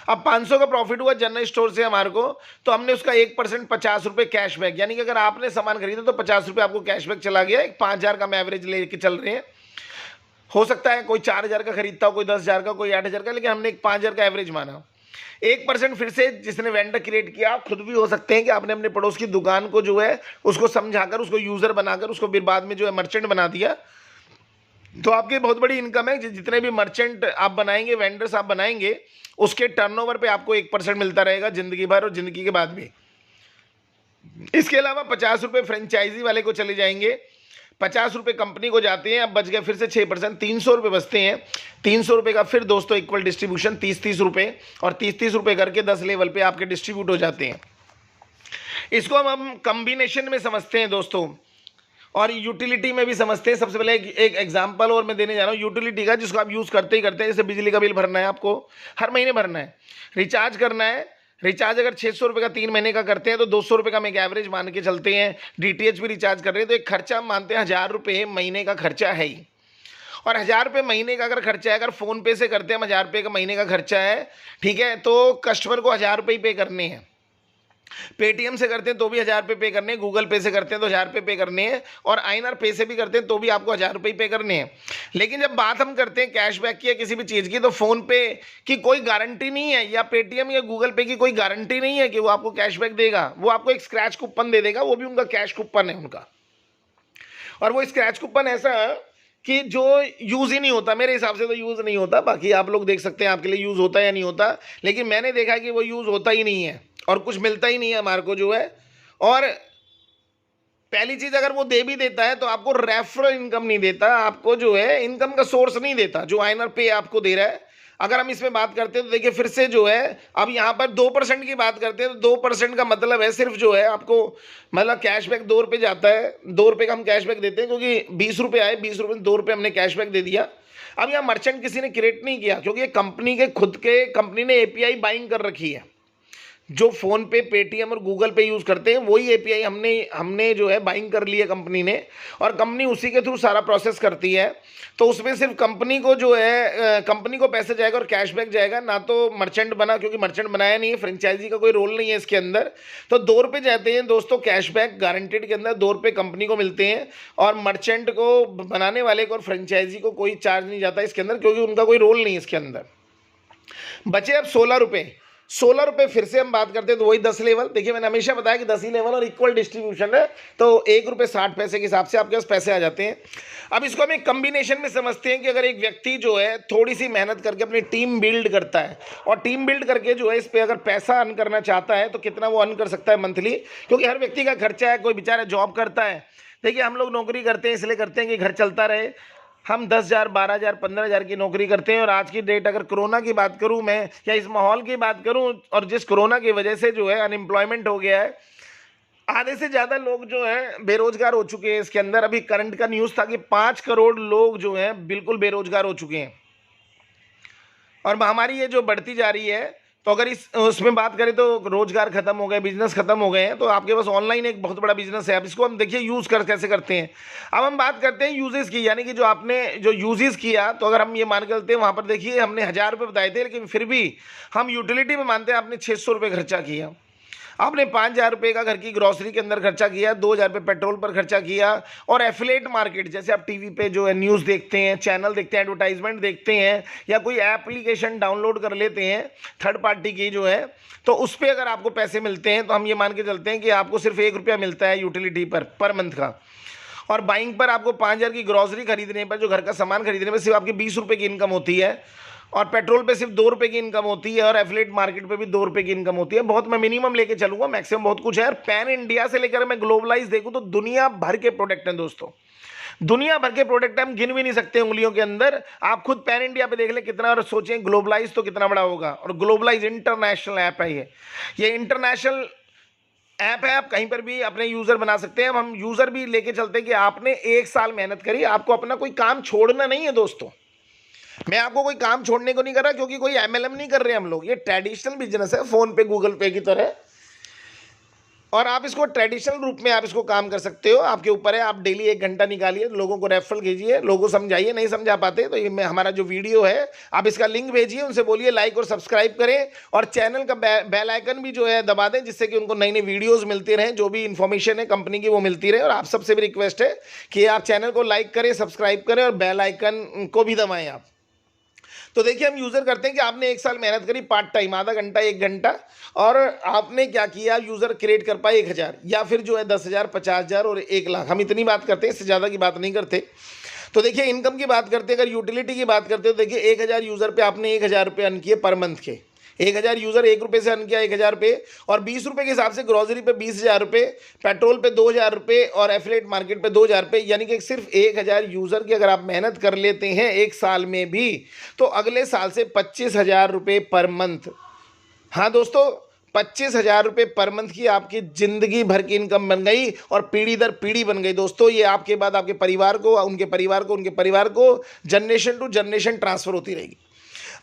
अब 500 का प्रॉफिट हुआ जनरल स्टोर से हमारे को, तो हमने उसका 1% ₹50 कैशबैक, यानी कि अगर आपने सामान खरीदा तो ₹50 आपको कैशबैक चला गया। एक 5,000 का हम एवरेज लेके चल रहे हैं, हो सकता है कोई 4,000 का खरीदता हो, कोई 10,000 का, कोई 8,000 का, लेकिन हमने एक 5,000 का एवरेज माना। 1% फिर से जिसने वेंडर क्रिएट किया, आप खुद भी हो सकते हैं कि आपने अपने पड़ोस की दुकान को जो है उसको समझाकर, उसको यूजर बनाकर, उसको फिर बाद में जो है मर्चेंट बना दिया। तो आपकी बहुत बड़ी इनकम है। जितने भी मर्चेंट आप बनाएंगे, वेंडर्स आप बनाएंगे, उसके टर्नओवर पे आपको 1% मिलता रहेगा जिंदगी भर और जिंदगी के बाद भी। इसके अलावा ₹50 फ्रेंचाइजी वाले को चले जाएंगे, ₹50 कंपनी को जाते हैं, अब बच गए फिर से 6%, ₹300 बचते हैं। ₹300 का फिर दोस्तों इक्वल डिस्ट्रीब्यूशन 30-30 रुपये, और 30-30 रुपये करके 10 लेवल पे आपके डिस्ट्रीब्यूट हो जाते हैं। इसको हम कॉम्बिनेशन में समझते हैं दोस्तों, और यूटिलिटी में भी समझते हैं। सबसे पहले एक एग्जांपल और मैं देने जा रहा हूँ यूटिलिटी का, जिसको आप यूज़ करते ही करते हैं। जैसे बिजली का बिल भरना है, आपको हर महीने भरना है, रिचार्ज करना है। रिचार्ज अगर ₹600 का 3 महीने का करते हैं तो ₹200 का हम एक एवरेज मान के चलते हैं। डीटीएच भी रिचार्ज कर रहे हैं तो एक खर्चा हम मानते हैं ₹1,000 महीने का खर्चा है ही। और ₹1,000 महीने का अगर खर्चा है, अगर फ़ोन पे से करते हैं हम ₹1,000 का महीने का खर्चा है, ठीक है, तो कस्टमर को ₹1,000 ही पे करने हैं। पेटीएम से करते हैं तो भी ₹1,000 पे करने हैं, गूगल पे से करते हैं तो ₹1,000 पे करने हैं, और आईएनआर पे से भी करते हैं तो भी आपको ₹1,000 पे करने हैं। लेकिन जब बात हम करते हैं कैशबैक की या किसी भी चीज़ की, तो फ़ोन पे की कोई गारंटी नहीं है, या पेटीएम या गूगल पे की कोई गारंटी नहीं है कि वो आपको कैशबैक देगा। वो आपको एक स्क्रैच कूपन दे देगा, वो भी उनका कैश कूपन है उनका। और वो स्क्रैच कूपन ऐसा कि जो यूज़ ही नहीं होता, मेरे हिसाब से तो यूज़ नहीं होता, बाकी आप लोग देख सकते हैं आपके लिए यूज़ होता है या नहीं होता, लेकिन मैंने देखा कि वो यूज़ होता ही नहीं है और कुछ मिलता ही नहीं है हमारे को जो है। और पहली चीज़, अगर वो दे भी देता है तो आपको रेफरल इनकम नहीं देता, आपको जो है इनकम का सोर्स नहीं देता जो आईएनआर पे आपको दे रहा है। अगर हम इसमें बात करते हैं तो देखिए फिर से जो है, अब यहाँ पर 2% की बात करते हैं तो 2% का मतलब है सिर्फ जो है आपको, मतलब कैशबैक ₹2 जाता है, ₹2 का हम कैशबैक देते हैं, क्योंकि ₹20 आए, ₹20 ₹2 हमने कैशबैक दे दिया। अब यहाँ मर्चेंट किसी ने क्रिएट नहीं किया, क्योंकि कंपनी के खुद के कंपनी ने एपीआई बाइंग कर रखी है। जो फ़ोन पे, पेटीएम और गूगल पे यूज़ करते हैं, वही एपीआई हमने जो है बाइंग कर ली है कंपनी ने, और कंपनी उसी के थ्रू सारा प्रोसेस करती है। तो उसमें सिर्फ कंपनी को जो है कंपनी को पैसे जाएगा और कैशबैक जाएगा, ना तो मर्चेंट बना, क्योंकि मर्चेंट बनाया नहीं है, फ्रेंचाइजी का कोई रोल नहीं है इसके अंदर। तो 2 रुपये जाते हैं दोस्तों कैशबैक गारंटेड के अंदर, 2 रुपये कंपनी को मिलते हैं, और मर्चेंट को, बनाने वाले को और फ्रेंचाइजी को कोई चार्ज नहीं जाता इसके अंदर, क्योंकि उनका कोई रोल नहीं है इसके अंदर। बचे अब 16 रुपये। 16 रुपये फिर से हम बात करते हैं तो वही 10 लेवल। देखिए मैंने हमेशा बताया कि 10 ही लेवल और इक्वल डिस्ट्रीब्यूशन है, तो 1 रुपये 60 पैसे के हिसाब से आपके पास पैसे आ जाते हैं। अब इसको हम एक कम्बिनेशन में समझते हैं कि अगर एक व्यक्ति जो है थोड़ी सी मेहनत करके अपनी टीम बिल्ड करता है, और टीम बिल्ड करके जो है इस पर अगर पैसा अर्न करना चाहता है, तो कितना वो अर्न कर सकता है मंथली, क्योंकि हर व्यक्ति का खर्चा है, कोई बेचारा जॉब करता है। देखिए हम लोग नौकरी करते हैं इसलिए करते हैं कि घर चलता रहे। हम 10,000, 12,000, 15,000 की नौकरी करते हैं, और आज की डेट अगर कोरोना की बात करूं मैं, या इस माहौल की बात करूं, और जिस कोरोना की वजह से जो है अनएम्प्लॉयमेंट हो गया है, आधे से ज़्यादा लोग जो हैं बेरोजगार हो चुके हैं इसके अंदर। अभी करंट का न्यूज़ था कि 5 करोड़ लोग जो हैं बिल्कुल बेरोजगार हो चुके हैं, और महामारी ये जो बढ़ती जा रही है, तो अगर उसमें बात करें तो रोजगार खत्म हो गए, बिजनेस खत्म हो गए हैं, तो आपके पास ऑनलाइन एक बहुत बड़ा बिजनेस है। अब इसको हम देखिए यूज़ कैसे करते हैं। अब हम बात करते हैं यूजेस की, यानी कि जो आपने जो यूजेस किया, तो अगर हम ये मान के चलते हैं, वहाँ पर देखिए हमने 1,000 रुपये बताए थे, लेकिन फिर भी हम यूटिलिटी में मानते हैं आपने 600 रुपये खर्चा किया। आपने 5,000 रुपये का घर की ग्रॉसरी के अंदर खर्चा किया, 2,000 रुपये पेट्रोल पर खर्चा किया, और एफिलेट मार्केट, जैसे आप टीवी पे जो है न्यूज़ देखते हैं, चैनल देखते हैं, एडवर्टाइजमेंट देखते हैं, या कोई एप्लीकेशन डाउनलोड कर लेते हैं थर्ड पार्टी की जो है, तो उस पर अगर आपको पैसे मिलते हैं, तो हम ये मान के चलते हैं कि आपको सिर्फ 1 रुपया मिलता है यूटिलिटी पर मंथ का। और बाइंग पर आपको 5,000 की ग्रॉसरी खरीदने पर, जो घर का सामान खरीदने पर सिर्फ आपकी 20 रुपये की इनकम होती है, और पेट्रोल पे सिर्फ 2 रुपये की इनकम होती है, और एफिलेट मार्केट पे भी 2 रुपये की इनकम होती है। बहुत मैं मिनिमम लेके चलूंगा, मैक्सिमम बहुत कुछ है। और पैन इंडिया से लेकर मैं ग्लोबलाइज देखूं तो दुनिया भर के प्रोडक्ट हैं दोस्तों, दुनिया भर के प्रोडक्ट हम गिन भी नहीं सकते उंगलियों के अंदर। आप खुद पैन इंडिया पे देख लें कितना, और सोचें ग्लोबलाइज तो कितना बड़ा होगा। और ग्लोबलाइज इंटरनेशनल ऐप है, ये इंटरनेशनल ऐप है, आप कहीं पर भी अपने यूज़र बना सकते हैं। अब हम यूज़र भी लेके चलते हैं कि आपने 1 साल मेहनत करी, आपको अपना कोई काम छोड़ना नहीं है दोस्तों। मैं आपको कोई काम छोड़ने को नहीं कर रहा, क्योंकि कोई एमएलएम नहीं कर रहे हम लोग, ये ट्रेडिशनल बिजनेस है, फ़ोन पे, गूगल पे की तरह। और आप इसको ट्रेडिशनल रूप में आप इसको काम कर सकते हो, आपके ऊपर है। आप डेली 1 घंटा निकालिए, लोगों को रेफरल कीजिए, लोगों को समझाइए, नहीं समझा पाते तो ये हमारा जो वीडियो है आप इसका लिंक भेजिए, उनसे बोलिए लाइक और सब्सक्राइब करें, और चैनल का बेल आइकन भी जो है दबा दें, जिससे कि उनको नई नई वीडियोस मिलती रहें, जो भी इन्फॉर्मेशन है कंपनी की वो मिलती रहे। और आप सबसे भी रिक्वेस्ट है कि आप चैनल को लाइक करें, सब्सक्राइब करें, और बेल आइकन को भी दबाएँ आप। तो देखिए हम यूज़र करते हैं कि आपने 1 साल मेहनत करी पार्ट टाइम, आधा घंटा 1 घंटा, और आपने क्या किया, यूज़र क्रिएट कर पाए 1,000, या फिर जो है 10,000, 50,000 और 1,00,000। हम इतनी बात करते हैं, इससे ज़्यादा की बात नहीं करते। तो देखिए इनकम की बात करते हैं, अगर यूटिलिटी की बात करते हैं, तो देखिए 1,000 यूज़र पे आपने 1,000 रुपये अर्न किए पर मंथ के। 1,000 यूज़र 1 रुपये से अर्न किया 1,000 रुपये, और 20 रुपये के हिसाब से ग्रॉसरी पे 20,000 रुपये, पेट्रोल पे 2,000 रुपये, और एफिलेट मार्केट पे 2,000 रुपये। यानी कि सिर्फ 1,000 यूज़र की अगर आप मेहनत कर लेते हैं 1 साल में भी, तो अगले साल से 25,000 रुपये पर मंथ। हाँ दोस्तों, 25,000 रुपये पर मंथ की आपकी ज़िंदगी भर की इनकम बन गई, और पीढ़ी दर पीढ़ी बन गई दोस्तों। ये आपके बाद आपके परिवार को, उनके परिवार को, उनके परिवार को, जनरेशन टू जनरेशन ट्रांसफ़र होती रहेगी।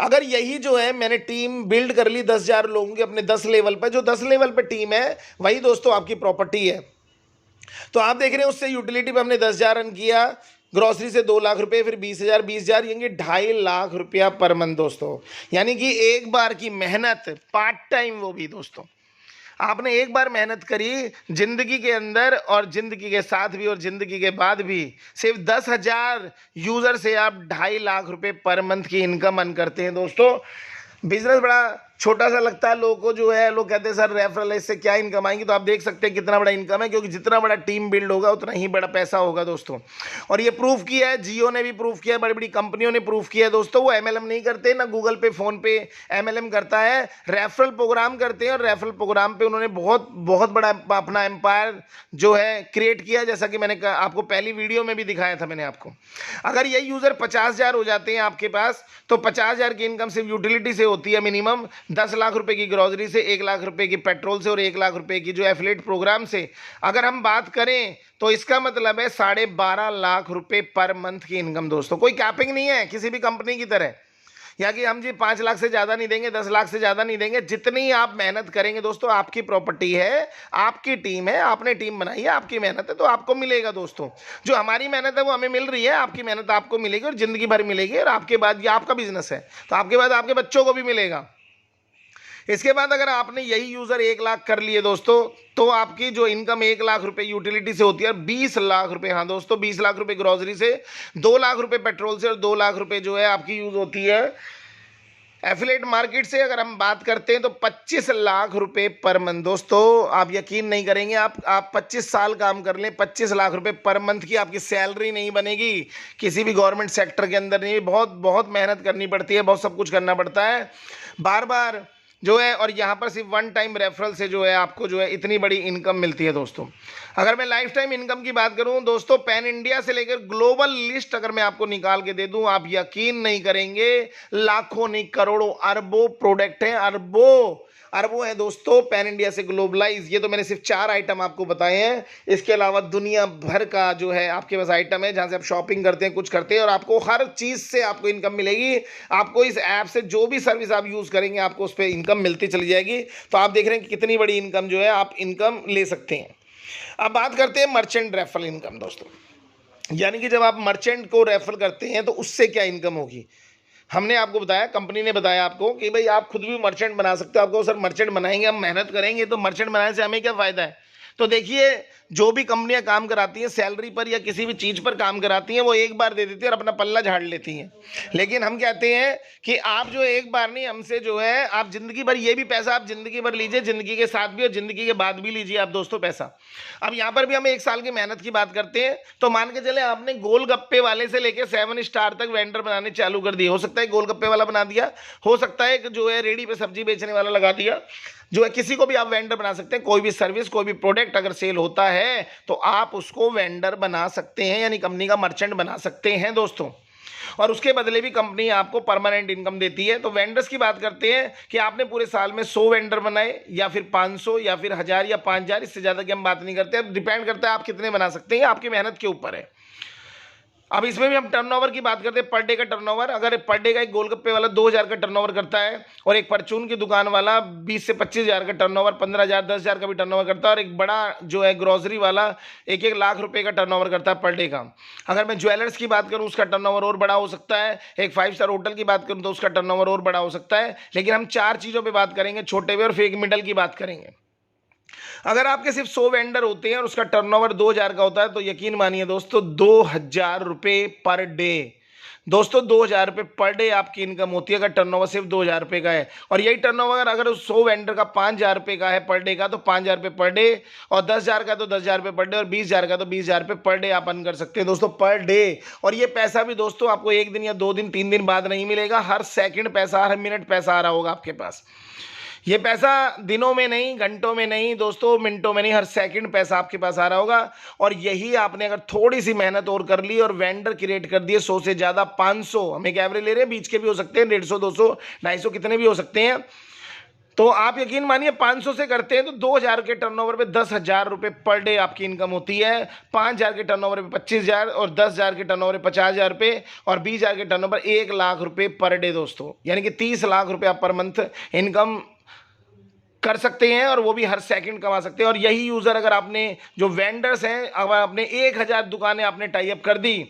अगर यही जो है मैंने टीम बिल्ड कर ली 10,000 लोगों की अपने 10 लेवल पर, जो 10 लेवल पर टीम है वही दोस्तों आपकी प्रॉपर्टी है। तो आप देख रहे हैं उससे यूटिलिटी पे हमने 10,000 रन किया, ग्रॉसरी से 2 लाख रुपए, फिर 20,000, 20,000 यानी 2.5 लाख रुपया पर मंथ दोस्तों। यानी कि एक बार की मेहनत, पार्ट टाइम वो भी दोस्तों, आपने एक बार मेहनत करी जिंदगी के अंदर, और जिंदगी के साथ भी और जिंदगी के बाद भी, सिर्फ 10,000 यूजर से आप 2.5 लाख रुपए पर मंथ की इनकम अर्न करते हैं दोस्तों। बिजनेस बड़ा छोटा सा लगता है लोगों को, जो है लोग कहते हैं सर रेफरल इससे क्या इनकम आएंगी, तो आप देख सकते हैं कितना बड़ा इनकम है, क्योंकि जितना बड़ा टीम बिल्ड होगा उतना ही बड़ा पैसा होगा दोस्तों। और ये प्रूफ किया है, जियो ने भी प्रूफ किया है, बड़ी बड़ी कंपनियों ने प्रूफ किया है दोस्तों। वो एमएलएम नहीं करते, ना गूगल पे, फोन पे एमएलएम करता है, रेफरल प्रोग्राम करते हैं, और रेफरल प्रोग्राम पे उन्होंने बहुत बहुत बड़ा अपना एम्पायर जो है क्रिएट किया, जैसा कि मैंने आपको पहली वीडियो में भी दिखाया था मैंने आपको। अगर ये यूजर 50,000 हो जाते हैं आपके पास, तो 50,000 की इनकम सिर्फ यूटिलिटी से होती है मिनिमम, 10 लाख रुपए की ग्रोसरी से, 1 लाख रुपए की पेट्रोल से, और 1 लाख रुपए की जो एफिलिएट प्रोग्राम से अगर हम बात करें, तो इसका मतलब है 12.5 लाख रुपए पर मंथ की इनकम दोस्तों। कोई कैपिंग नहीं है किसी भी कंपनी की तरह, या कि हम जी 5 लाख से ज़्यादा नहीं देंगे, 10 लाख से ज़्यादा नहीं देंगे। जितनी आप मेहनत करेंगे दोस्तों, आपकी प्रॉपर्टी है, आपकी टीम है, आपने टीम बनाई है, आपकी मेहनत है, तो आपको मिलेगा दोस्तों। जो हमारी मेहनत है वो हमें मिल रही है, आपकी मेहनत आपको मिलेगी और ज़िंदगी भर मिलेगी। और आपके बाद ये आपका बिजनेस है तो आपके बाद आपके बच्चों को भी मिलेगा। इसके बाद अगर आपने यही यूज़र 1 लाख कर लिए दोस्तों, तो आपकी जो इनकम 1 लाख रुपए यूटिलिटी से होती है, 20 लाख रुपए, हाँ दोस्तों 20 लाख रुपए ग्रोसरी से, 2 लाख रुपए पेट्रोल से और 2 लाख रुपए जो है आपकी यूज़ होती है एफिलेट मार्केट से। अगर हम बात करते हैं तो 25 लाख रुपए पर मंथ। दोस्तों आप यकीन नहीं करेंगे, आप 25 साल काम कर लें, 25 लाख रुपए पर मंथ की आपकी सैलरी नहीं बनेगी किसी भी गवर्नमेंट सेक्टर के अंदर। नहीं, बहुत बहुत मेहनत करनी पड़ती है, बहुत सब कुछ करना पड़ता है बार बार जो है। और यहाँ पर सिर्फ 1 टाइम रेफरल से जो है आपको जो है इतनी बड़ी इनकम मिलती है दोस्तों। अगर मैं लाइफ टाइम इनकम की बात करूँ दोस्तों, पैन इंडिया से लेकर ग्लोबल लिस्ट अगर मैं आपको निकाल के दे दूं, आप यकीन नहीं करेंगे, लाखों नहीं करोड़ों अरबों प्रोडक्ट हैं, अरबों है दोस्तों पैन इंडिया से ग्लोबलाइज। ये तो मैंने सिर्फ 4 आइटम आपको बताए हैं। इसके अलावा दुनिया भर का जो है आपके पास आइटम है जहां से आप शॉपिंग करते हैं, कुछ करते हैं, और आपको हर चीज़ से आपको इनकम मिलेगी। आपको इस ऐप से जो भी सर्विस आप यूज़ करेंगे आपको उस पर इनकम मिलती चली जाएगी। तो आप देख रहे हैं कि कितनी बड़ी इनकम जो है आप इनकम ले सकते हैं। अब बात करते हैं मर्चेंट रेफरल इनकम दोस्तों, यानी कि जब आप मर्चेंट को रेफर करते हैं तो उससे क्या इनकम होगी। हमने आपको बताया, कंपनी ने बताया आपको कि भाई आप खुद भी मर्चेंट बना सकते हो। आपको सर मर्चेंट बनाएंगे, हम मेहनत करेंगे, तो मर्चेंट बनाने से हमें क्या फ़ायदा है। तो देखिए, जो भी कंपनियां काम कराती हैं सैलरी पर या किसी भी चीज़ पर काम कराती हैं, वो एक बार दे देती है और अपना पल्ला झाड़ लेती हैं। लेकिन हम कहते हैं कि आप जो एक बार नहीं, हमसे जो है आप ज़िंदगी भर, ये भी पैसा आप ज़िंदगी भर लीजिए, ज़िंदगी के साथ भी और ज़िंदगी के बाद भी लीजिए आप दोस्तों पैसा। अब यहाँ पर भी हम 1 साल की मेहनत की बात करते हैं, तो मान के चले आपने गोलगप्पे वाले से लेकर 7 स्टार तक वेंडर बनाने चालू कर दिए। हो सकता है गोलगप्पे वाला बना दिया, हो सकता है कि जो है रेडी पे सब्जी बेचने वाला लगा दिया, जो है किसी को भी आप वेंडर बना सकते हैं। कोई भी सर्विस, कोई भी प्रोडक्ट अगर सेल होता है तो आप उसको वेंडर बना सकते हैं, यानी कंपनी का मर्चेंट बना सकते हैं दोस्तों। और उसके बदले भी कंपनी आपको परमानेंट इनकम देती है। तो वेंडर्स की बात करते हैं कि आपने पूरे साल में 100 वेंडर बनाए या फिर 500 या फिर 1000 या 5000, इससे ज़्यादा की हम बात नहीं करते। अब डिपेंड करता है आप कितने बना सकते हैं, आपकी मेहनत के ऊपर है। अब इसमें भी हम टर्नओवर की बात करते हैं, पर डे का टर्नओवर। अगर पर डे का एक गोलगप्पे वाला 2000 का टर्नओवर करता है और एक परचून की दुकान वाला 20 से 25,000 का टर्नओवर, 15,000 10,000 का भी टर्नओवर करता है, और एक बड़ा जो है ग्रोसरी वाला 1-1 लाख रुपए का टर्नओवर करता है पर डे का। अगर मैं ज्वेलर्स की बात करूं उसका टर्नओवर और बड़ा हो सकता है। एक 5 स्टार होटल की बात करूं तो उसका टर्नओवर और बड़ा हो सकता है। लेकिन हम 4 चीज़ों पर बात करेंगे, छोटे पे और फिर एक मिडल की बात करेंगे। अगर आपके सिर्फ 100 वेंडर होते हैं और उसका टर्नओवर 2000 का होता है, तो यकीन मानिए दोस्तों 2000 रुपये पर डे, दोस्तों 2000 रुपये पर डे आपकी इनकम होती है अगर टर्नओवर सिर्फ 2000 रुपये का है। और यही टर्नओवर अगर उस 100 वेंडर का 5000 रुपये का है पर डे का, तो 5000 रुपये पर डे, और 10,000 का तो 10,000 रुपये पर डे, और 20,000 का तो 20,000 रुपये पर डे आप अर्न कर सकते हैं दोस्तों, पर डे। और ये पैसा भी दोस्तों आपको 1 दिन या 2 दिन 3 दिन बाद नहीं मिलेगा, हर सेकंड पैसा, हर मिनट पैसा आ रहा होगा आपके पास। ये पैसा दिनों में नहीं, घंटों में नहीं दोस्तों, मिनटों में नहीं, हर सेकंड पैसा आपके पास आ रहा होगा। और यही आपने अगर थोड़ी सी मेहनत और कर ली और वेंडर क्रिएट कर दिए 100 से ज़्यादा, 500, हम एक एवरेज ले रहे हैं, बीच के भी हो सकते हैं, 150, 200, 250, कितने भी हो सकते हैं। तो आप यकीन मानिए 500 से करते हैं तो 2000 के टर्नओवर पे 10,000 रुपये पर डे आपकी इनकम होती है। 5,000 के टर्नओवर पे 25,000, और 10,000 के टर्नओवर पे 50,000 रुपये, और 20,000 के टर्नओवर 1 लाख रुपये पर डे दोस्तों, यानी कि 30 लाख रुपये आप पर मंथ इनकम कर सकते हैं, और वो भी हर सेकंड कमा सकते हैं। और यही यूज़र अगर आपने, जो वेंडर्स हैं, अगर आपने 1000 दुकानें आपने टाई अप कर दी,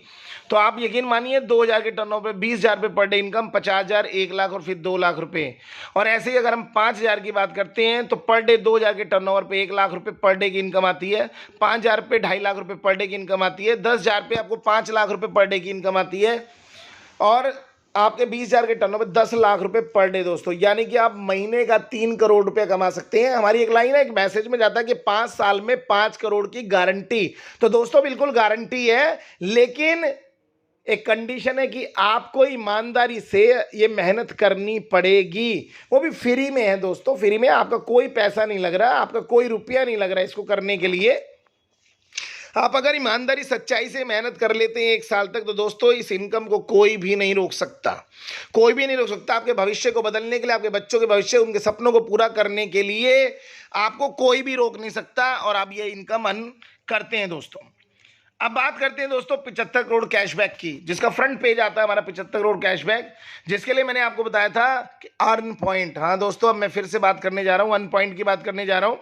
तो आप यकीन मानिए 2000 के टर्नओवर पे 20,000 रुपये पर डे इनकम, 50,000, 1 लाख और फिर 2 लाख रुपये। और ऐसे ही अगर हम 5,000 की बात करते हैं तो पर डे 2000 के टर्नओवर पे 1 लाख रुपये पर डे की इनकम आती है। 5,000 पे 2.5 लाख रुपये पर डे की इनकम आती है। 10,000 पे आपको 5 लाख रुपये पर डे की इनकम आती है। और आपके 20,000 के टर्नओवर 10 लाख रुपए पर डे दोस्तों, यानी कि आप महीने का 3 करोड़ रुपए कमा सकते हैं। हमारी एक लाइन है, एक मैसेज में जाता है कि 5 साल में 5 करोड़ की गारंटी। तो दोस्तों बिल्कुल गारंटी है, लेकिन एक कंडीशन है कि आपको ईमानदारी से ये मेहनत करनी पड़ेगी। वो भी फ्री में है दोस्तों, फ्री में, आपका कोई पैसा नहीं लग रहा, आपका कोई रुपया नहीं लग रहा इसको करने के लिए। आप अगर ईमानदारी सच्चाई से मेहनत कर लेते हैं 1 साल तक, तो दोस्तों इस इनकम को कोई भी नहीं रोक सकता, कोई भी नहीं रोक सकता। आपके भविष्य को बदलने के लिए, आपके बच्चों के भविष्य, उनके सपनों को पूरा करने के लिए आपको कोई भी रोक नहीं सकता, और आप ये इनकम अर्न करते हैं दोस्तों। अब बात करते हैं दोस्तों 75 करोड़ कैशबैक की, जिसका फ्रंट पेज आता है हमारा 75 करोड़ कैशबैक, जिसके लिए मैंने आपको बताया था कि अर्न पॉइंट। हाँ दोस्तों, अब मैं फिर से बात करने जा रहा हूं, अर्न पॉइंट की बात करने जा रहा हूं।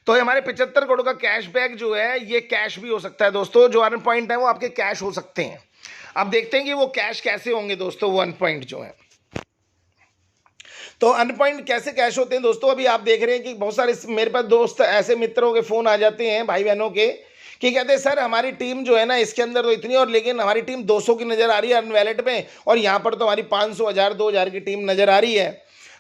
तो हमारे 75 करोड़ का कैशबैक जो है ये कैश भी हो सकता है दोस्तों। जो अर्न पॉइंट है वो आपके कैश हो सकते हैं। अब देखते हैं कि वो कैश कैसे होंगे दोस्तों, वो अर्न पॉइंट जो है। तो अर्न पॉइंट कैसे कैश होते हैं दोस्तों, अभी आप देख रहे हैं कि बहुत सारे मेरे पास दोस्त ऐसे मित्रों के फोन आ जाते हैं, भाई बहनों के, कि कहते हैं सर हमारी टीम जो है ना इसके अंदर तो इतनी, और लेकिन हमारी टीम 200 की नजर आ रही है अर्न वैलेट में, और यहाँ पर तो हमारी 500, 1000, 2000 की टीम नजर आ रही है।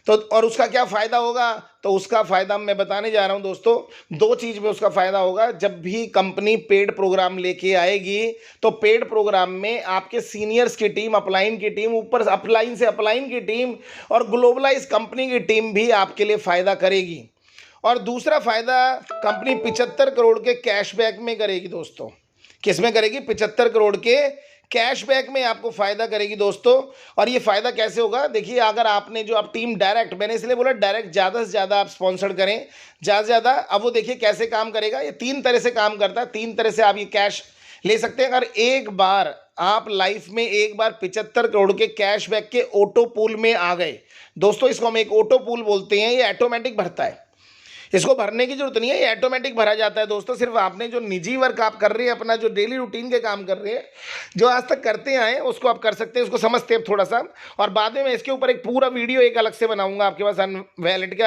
तो और उसका क्या फायदा होगा, तो उसका फायदा मैं बताने जा रहा हूं दोस्तों। दो चीज में उसका फायदा होगा। जब भी कंपनी पेड प्रोग्राम लेके आएगी तो पेड प्रोग्राम में आपके सीनियर्स की टीम, अपलाइन की टीम, ऊपर अपलाइन से अपलाइन की टीम और ग्लोबलाइज कंपनी की टीम भी आपके लिए फायदा करेगी। और दूसरा फायदा कंपनी 75 करोड़ के कैशबैक में करेगी दोस्तों। किस में करेगी? 75 करोड़ के कैशबैक में आपको फायदा करेगी दोस्तों। और ये फायदा कैसे होगा, देखिए, अगर आपने जो आप टीम डायरेक्ट, मैंने इसलिए बोला डायरेक्ट, ज़्यादा से ज़्यादा आप स्पॉन्सर करें, ज़्यादा से ज़्यादा। अब वो देखिए कैसे काम करेगा, ये 3 तरह से काम करता है। 3 तरह से आप ये कैश ले सकते हैं। अगर एक बार आप लाइफ में एक बार 75 करोड़ के कैशबैक के ऑटो पूल में आ गए दोस्तों, इसको हम एक ऑटो पूल बोलते हैं, ये ऑटोमेटिक भरता है, इसको भरने की जरूरत नहीं है, ये ऑटोमेटिक भरा जाता है दोस्तों। सिर्फ आपने जो निजी वर्क आप कर रहे हैं, अपना जो डेली रूटीन के काम कर रहे हैं, जो आज तक करते आए हैं, उसको आप कर सकते हैं, उसको समझते हैं थोड़ा सा। और बाद में मैं इसके ऊपर एक पूरा वीडियो एक अलग से बनाऊंगा आपके पास अनवैलिड के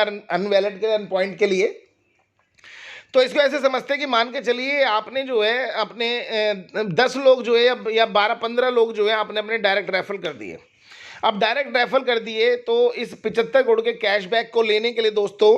अर्न पॉइंट के लिए। तो इसको ऐसे समझते हैं कि मान के चलिए आपने जो है अपने 10 लोग जो है या 12-15 लोग जो है आपने अपने डायरेक्ट रेफर कर दिए। अब डायरेक्ट रेफर कर दिए तो इस 75 करोड़ के कैशबैक को लेने के लिए दोस्तों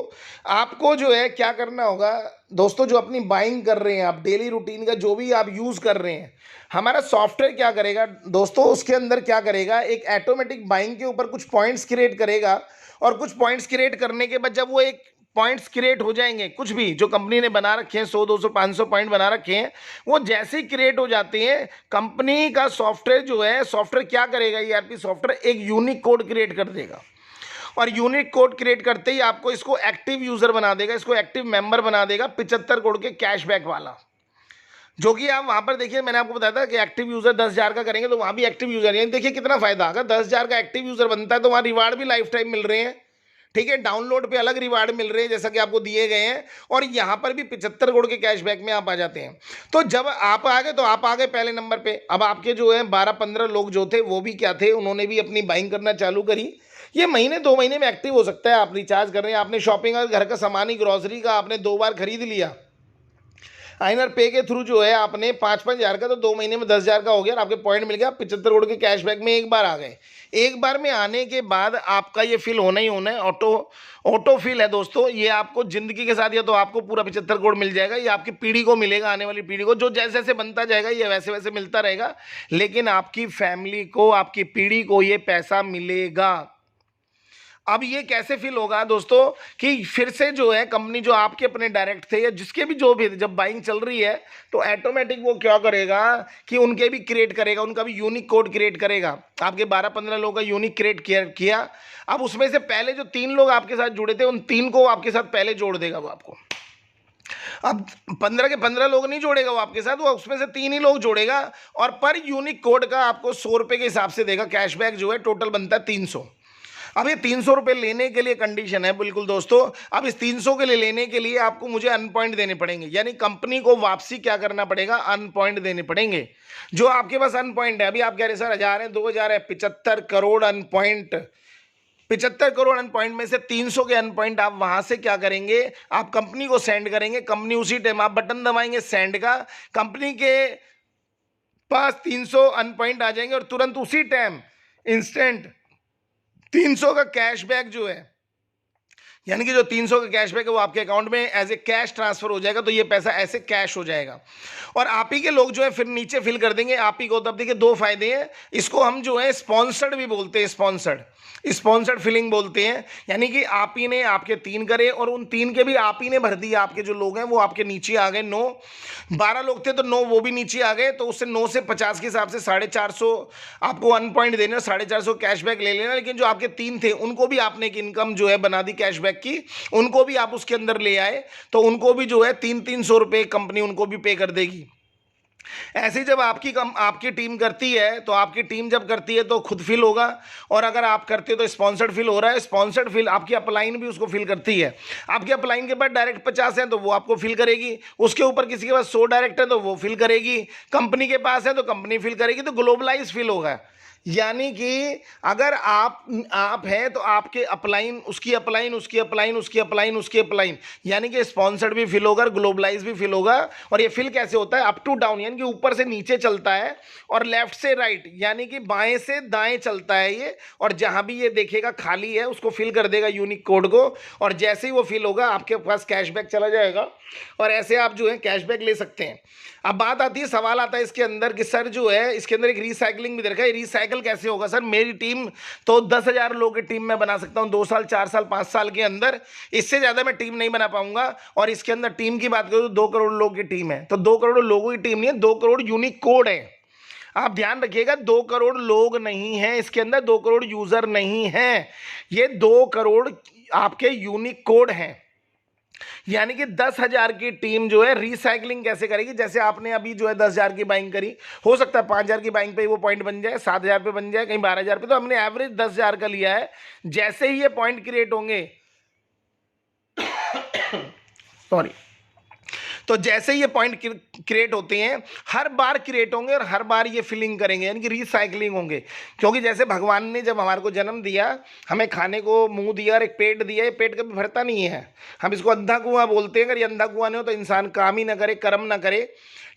आपको जो है क्या करना होगा दोस्तों, जो अपनी बाइंग कर रहे हैं आप, डेली रूटीन का जो भी आप यूज़ कर रहे हैं, हमारा सॉफ्टवेयर क्या करेगा दोस्तों, उसके अंदर क्या करेगा, एक ऑटोमेटिक बाइंग के ऊपर कुछ पॉइंट्स क्रिएट करेगा। और कुछ पॉइंट्स क्रिएट करने के बाद जब वो एक पॉइंट्स क्रिएट हो जाएंगे, कुछ भी जो कंपनी ने बना रखे हैं, 100, 200, 500 पॉइंट बना रखे हैं, वो जैसे ही क्रिएट हो जाते हैं, कंपनी का सॉफ्टवेयर जो है, सॉफ्टवेयर क्या करेगा, ईआरपी सॉफ्टवेयर एक यूनिक कोड क्रिएट कर देगा। और यूनिक कोड क्रिएट करते ही आपको इसको एक्टिव यूजर बना देगा, इसको एक्टिव मेंबर बना देगा 75 करोड़ के कैशबैक वाला। जो कि आप वहां पर देखिए, मैंने आपको बताया था कि एक्टिव यूजर 10,000 का करेंगे तो वहां भी एक्टिव यूजर, यानी देखिए कितना फायदा। अगर 10,000 का एक्टिव यूजर बनता है तो वहां रिवार्ड भी लाइफ टाइम मिल रहे हैं, ठीक है, डाउनलोड पे अलग रिवार्ड मिल रहे हैं जैसा कि आपको दिए गए हैं, और यहां पर भी 75 करोड़ के कैशबैक में आप आ जाते हैं। तो जब आप आ गए तो आप आ गए पहले नंबर पे। अब आपके जो है 12-15 लोग जो थे वो भी क्या थे, उन्होंने भी अपनी बाइंग करना चालू करी। ये महीने 2 महीने में एक्टिव हो सकता है। आप रिचार्ज कर रहे हैं, आपने शॉपिंग, घर का सामान ही, ग्रॉसरी का आपने 2 बार खरीद लिया, आइनर पे के थ्रू जो है आपने 5-5 हज़ार का, तो 2 महीने में 10,000 का हो गया और आपके पॉइंट मिल गया। 75 करोड़ के कैशबैक में एक बार आ गए। एक बार में आने के बाद आपका ये फिल होना ही होना है, ऑटो फिल है दोस्तों। ये आपको जिंदगी के साथ, या तो आपको पूरा 75 करोड़ मिल जाएगा, या आपकी पीढ़ी को मिलेगा, आने वाली पीढ़ी को, जो जैसे जैसे बनता जाएगा ये वैसे वैसे मिलता रहेगा, लेकिन आपकी फैमिली को, आपकी पीढ़ी को ये पैसा मिलेगा। अब ये कैसे फील होगा दोस्तों कि फिर से जो है कंपनी, जो आपके अपने डायरेक्ट थे या जिसके भी जो भी, जब बाइंग चल रही है तो ऑटोमेटिक वो क्या करेगा कि उनके भी क्रिएट करेगा, उनका भी यूनिक कोड क्रिएट करेगा। आपके 12-15 लोगों का यूनिक क्रिएट किया। अब उसमें से पहले जो 3 लोग आपके साथ जुड़े थे, उन 3 को आपके साथ पहले जोड़ देगा वो आपको। अब 15 के 15 लोग नहीं जोड़ेगा वो आपके साथ, वो उसमें से 3 ही लोग जोड़ेगा, और पर यूनिक कोड का आपको 100 रुपये के हिसाब से देगा। कैशबैक जो है टोटल बनता है 300। अब ये 300 रुपये लेने के लिए कंडीशन है बिल्कुल दोस्तों। अब इस 300 के लिए लेने के लिए आपको मुझे अन पॉइंट देने पड़ेंगे, यानी कंपनी को वापसी क्या करना पड़ेगा, अन पॉइंट देने पड़ेंगे। जो आपके पास अन पॉइंट है, अभी आप कह रहे सर 1000 है, 2000 है, 75 करोड़ अन पॉइंट, 75 करोड़ अन पॉइंट में से 300 के अन पॉइंट आप वहां से क्या करेंगे, आप कंपनी को सेंड करेंगे। कंपनी उसी टाइम आप बटन दबाएंगे सेंड का, कंपनी के पास 300 अन पॉइंट आ जाएंगे, और तुरंत उसी टाइम इंस्टेंट 300 का कैशबैक जो है, यानी कि जो 300 का कैशबैक है वो आपके अकाउंट में एज ए कैश ट्रांसफर हो जाएगा। तो ये पैसा ऐसे कैश हो जाएगा, और आप ही के लोग जो है फिर नीचे फिल कर देंगे आप ही को। तब देखिए 2 फायदे हैं, इसको हम जो है स्पॉन्सर्ड भी बोलते हैं, स्पॉन्सर्ड फिलिंग बोलते हैं। यानी कि आप ही ने आपके 3 करे, और उन 3 के भी आप ही ने भर दिया। आपके जो लोग हैं वो आपके नीचे आ गए, 12 लोग थे तो 9 वो भी नीचे आ गए, तो उससे 9 से 50 के हिसाब से 450 आपको 1 पॉइंट देना, 450 कैशबैक ले लेना। लेकिन जो आपके 3 थे उनको भी आपने एक इनकम जो है बना दी कैशबैक की, उनको भी आप उसके अंदर ले आए, तो उनको भी जो है 300-300 रुपये कंपनी उनको भी पे कर देगी। ऐसे ही जब आपकी टीम करती है, तो आपकी टीम जब करती है तो खुद फिल होगा, और अगर आप करते हो तो स्पॉन्सर्ड फिल हो रहा है। स्पॉन्सर्ड फिल आपकी अपलाइन भी उसको फिल करती है। आपकी अपलाइन के पास डायरेक्ट 50 है तो वो आपको फिल करेगी, उसके ऊपर किसी के पास 100 डायरेक्ट है तो वो फिल करेगी, कंपनी के पास है तो कंपनी फिल करेगी, तो ग्लोबलाइज फिल होगा। यानी कि अगर आप हैं तो आपके अपलाइन, उसकी अपलाइन, उसकी अपलाइन, उसकी अपलाइन, उसकी अपलाइन, यानी कि स्पॉन्सर्ड भी फिल होगा, ग्लोबलाइज भी फिल होगा। और ये फिल कैसे होता है? अप टू डाउन, यानी कि ऊपर से नीचे चलता है और लेफ्ट से राइट, यानी कि बाएं से दाएं चलता है ये। और जहां भी ये देखेगा खाली है उसको फिल कर देगा यूनिक कोड को, और जैसे ही वो फिल होगा आपके पास कैशबैक चला जाएगा, और ऐसे आप जो है कैशबैक ले सकते हैं। अब बात आती है, सवाल आता है इसके अंदर कि सर जो है इसके अंदर एक रीसाइकलिंग भी देखा है, रिसाइकल कैसे होगा सर? मेरी टीम तो 10,000 लोगों की टीम में बना सकता हूं 2 साल, 4 साल, 5 साल के अंदर, इससे ज़्यादा मैं टीम नहीं बना पाऊंगा। और इसके अंदर टीम की बात करूं तो 2 करोड़ लोगों की टीम है, तो 2 करोड़ लोगों की टीम नहीं है, 2 करोड़ यूनिक कोड है। आप ध्यान रखिएगा, 2 करोड़ लोग नहीं हैं इसके अंदर, 2 करोड़ यूजर नहीं हैं, ये 2 करोड़ आपके यूनिक कोड हैं। यानी कि 10,000 की टीम जो है रिसाइकलिंग कैसे करेगी? जैसे आपने अभी जो है 10,000 की बाइंग करी, हो सकता है 5,000 की बाइंग पे वो पॉइंट बन जाए, 7,000 पे बन जाए, कहीं 12,000 पे, तो हमने एवरेज 10,000 का लिया है। जैसे ही ये पॉइंट क्रिएट होंगे सॉरी, तो जैसे ये पॉइंट क्रिएट होते हैं, हर बार क्रिएट होंगे और हर बार ये फिलिंग करेंगे, यानी कि रिसाइकलिंग होंगे। क्योंकि जैसे भगवान ने जब हमारे को जन्म दिया, हमें खाने को मुंह दिया और एक पेट दिया, ये पेट कभी भरता नहीं है, हम इसको अंधा कुआं बोलते हैं। अगर ये अंधा कुआं नहीं हो तो इंसान काम ही ना करे, कर्म ना करे,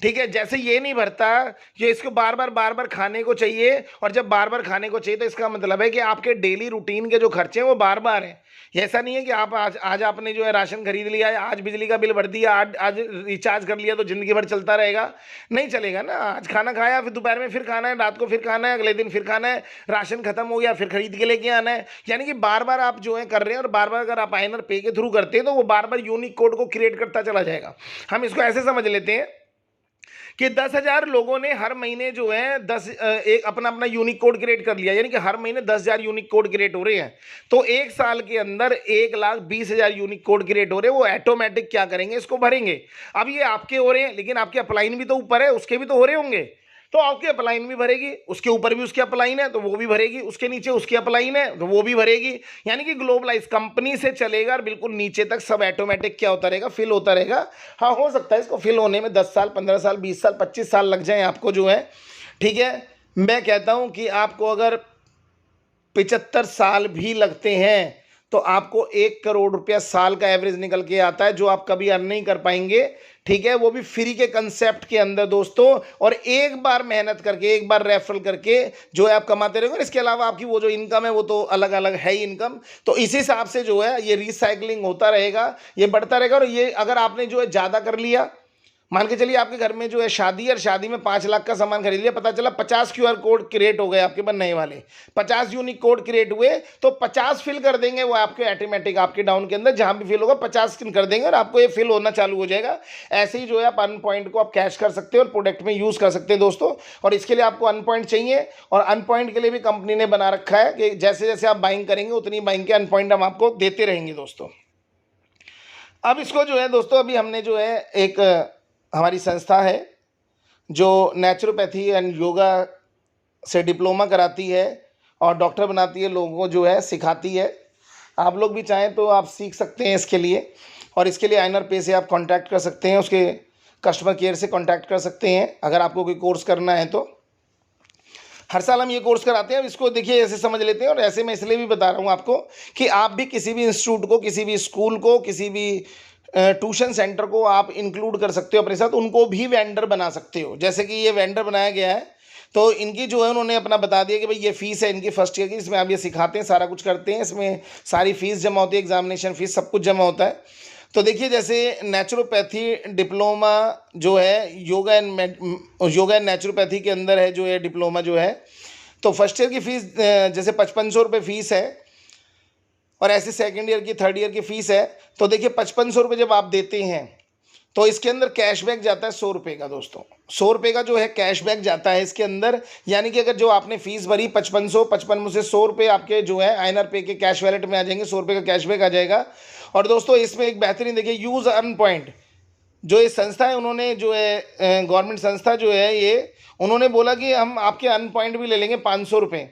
ठीक है। जैसे ये नहीं भरता, ये इसको बार बार खाने को चाहिए, और जब बार बार खाने को चाहिए तो इसका मतलब है कि आपके डेली रूटीन के जो खर्चे हैं वो बार बार हैं। ऐसा नहीं है कि आप आज आपने जो है राशन खरीद लिया है, आज बिजली का बिल भर दिया, आज रिचार्ज कर लिया तो जिंदगी भर चलता रहेगा, नहीं चलेगा ना। आज खाना खाया, फिर दोपहर में फिर खाना है, रात को फिर खाना है, अगले दिन फिर खाना है, राशन खत्म हो गया फिर खरीद के लेके आना है। यानी कि बार बार आप जो है कर रहे हैं, और बार बार अगर आप आइनर पे के थ्रू करते हैं तो वो बार बार यूनिक कोड को क्रिएट करता चला जाएगा। हम इसको ऐसे समझ लेते हैं कि 10,000 लोगों ने हर महीने जो है एक अपना अपना यूनिक कोड क्रिएट कर लिया, यानी कि हर महीने 10,000 यूनिक कोड क्रिएट हो रहे हैं, तो एक साल के अंदर 1,20,000 यूनिक कोड क्रिएट हो रहे हैं। वो ऑटोमेटिक क्या करेंगे? इसको भरेंगे। अब ये आपके हो रहे हैं, लेकिन आपके अपलाइन भी तो ऊपर है, उसके भी तो हो रहे होंगे, तो आपकी अपलाइन भी भरेगी, उसके ऊपर भी उसकी अपलाइन है तो वो भी भरेगी, उसके नीचे उसकी अपलाइन है तो वो भी भरेगी। यानी कि ग्लोबलाइज कंपनी से चलेगा और बिल्कुल नीचे तक सब ऑटोमेटिक क्या होता रहेगा? फिल होता रहेगा। हाँ, हो सकता है इसको फिल होने में 10 साल, 15 साल, 20 साल, 25 साल लग जाए आपको जो है, ठीक है। मैं कहता हूं कि आपको अगर 75 साल भी लगते हैं तो आपको 1 करोड़ रुपया साल का एवरेज निकल के आता है, जो आप कभी अर्न नहीं कर पाएंगे, ठीक है। वो भी फ्री के कंसेप्ट के अंदर दोस्तों, और एक बार मेहनत करके, एक बार रेफरल करके जो है आप कमाते रहेंगे। इसके अलावा आपकी वो जो इनकम है वो तो अलग अलग है ही इनकम। तो इस हिसाब से जो है ये रिसाइकलिंग होता रहेगा, ये बढ़ता रहेगा। और ये अगर आपने जो है ज़्यादा कर लिया, मान के चलिए आपके घर में जो है शादी, और शादी में 5 लाख का सामान खरीद लिया, पता चला 50 QR कोड क्रिएट हो गए आपके बनने वाले, 50 यूनिक कोड क्रिएट हुए, तो 50 फिल कर देंगे वो आपके ऑटोमेटिक, आपके डाउन के अंदर जहां भी फिल होगा 50 कर देंगे और आपको ये फिल होना चालू हो जाएगा। ऐसे ही जो है आप अन पॉइंट को आप कैश कर सकते हैं और प्रोडक्ट में यूज कर सकते हैं दोस्तों। और इसके लिए आपको अन पॉइंट चाहिए, और अन पॉइंट के लिए भी कंपनी ने बना रखा है कि जैसे जैसे आप बाइंग करेंगे उतनी बाइंग के अन पॉइंट हम आपको देते रहेंगे दोस्तों। अब इसको जो है दोस्तों, अभी हमने जो है एक हमारी संस्था है जो नेचुरोपैथी एंड योगा से डिप्लोमा कराती है और डॉक्टर बनाती है, लोगों को जो है सिखाती है। आप लोग भी चाहें तो आप सीख सकते हैं इसके लिए, और इसके लिए आइनर पे से आप कांटेक्ट कर सकते हैं, उसके कस्टमर केयर से कांटेक्ट कर सकते हैं अगर आपको कोई कोर्स करना है तो। हर साल हम ये कोर्स कराते हैं। अब इसको देखिए ऐसे समझ लेते हैं, और ऐसे मैं इसलिए भी बता रहा हूँ आपको कि आप भी किसी भी इंस्टीट्यूट को, किसी भी स्कूल को, किसी भी ट्यूशन सेंटर को आप इंक्लूड कर सकते हो अपने साथ, उनको भी वेंडर बना सकते हो। जैसे कि ये वेंडर बनाया गया है, तो इनकी जो है उन्होंने अपना बता दिया कि भाई ये फीस है इनकी फर्स्ट ईयर की, इसमें आप ये सिखाते हैं, सारा कुछ करते हैं, इसमें सारी फीस जमा होती है, एग्जामिनेशन फीस सब कुछ जमा होता है। तो देखिए जैसे नेचुरोपैथी डिप्लोमा जो है, योगा एंड नेचुरोपैथी के अंदर है जो है डिप्लोमा जो है, तो फर्स्ट ईयर की फ़ीस जैसे 5500 रुपये फ़ीस है, और ऐसे सेकंड ईयर की, थर्ड ईयर की फ़ीस है। तो देखिए 5500 रुपये जब आप देते हैं तो इसके अंदर कैशबैक जाता है 100 रुपये का दोस्तों, 100 रुपये का जो है कैशबैक जाता है इसके अंदर। यानी कि अगर जो आपने फीस भरी 55 में से 100 रुपये आपके जो है आइनर पे के कैश वैलेट में आ जाएंगे, 100 रुपये का कैशबैक आ जाएगा। और दोस्तों इसमें एक बेहतरीन देखिए यूज़ अर्न पॉइंट, जो ये संस्था है उन्होंने जो है गवर्नमेंट संस्था जो है ये, उन्होंने बोला कि हम आपके अन पॉइंट भी ले लेंगे 500 रुपये।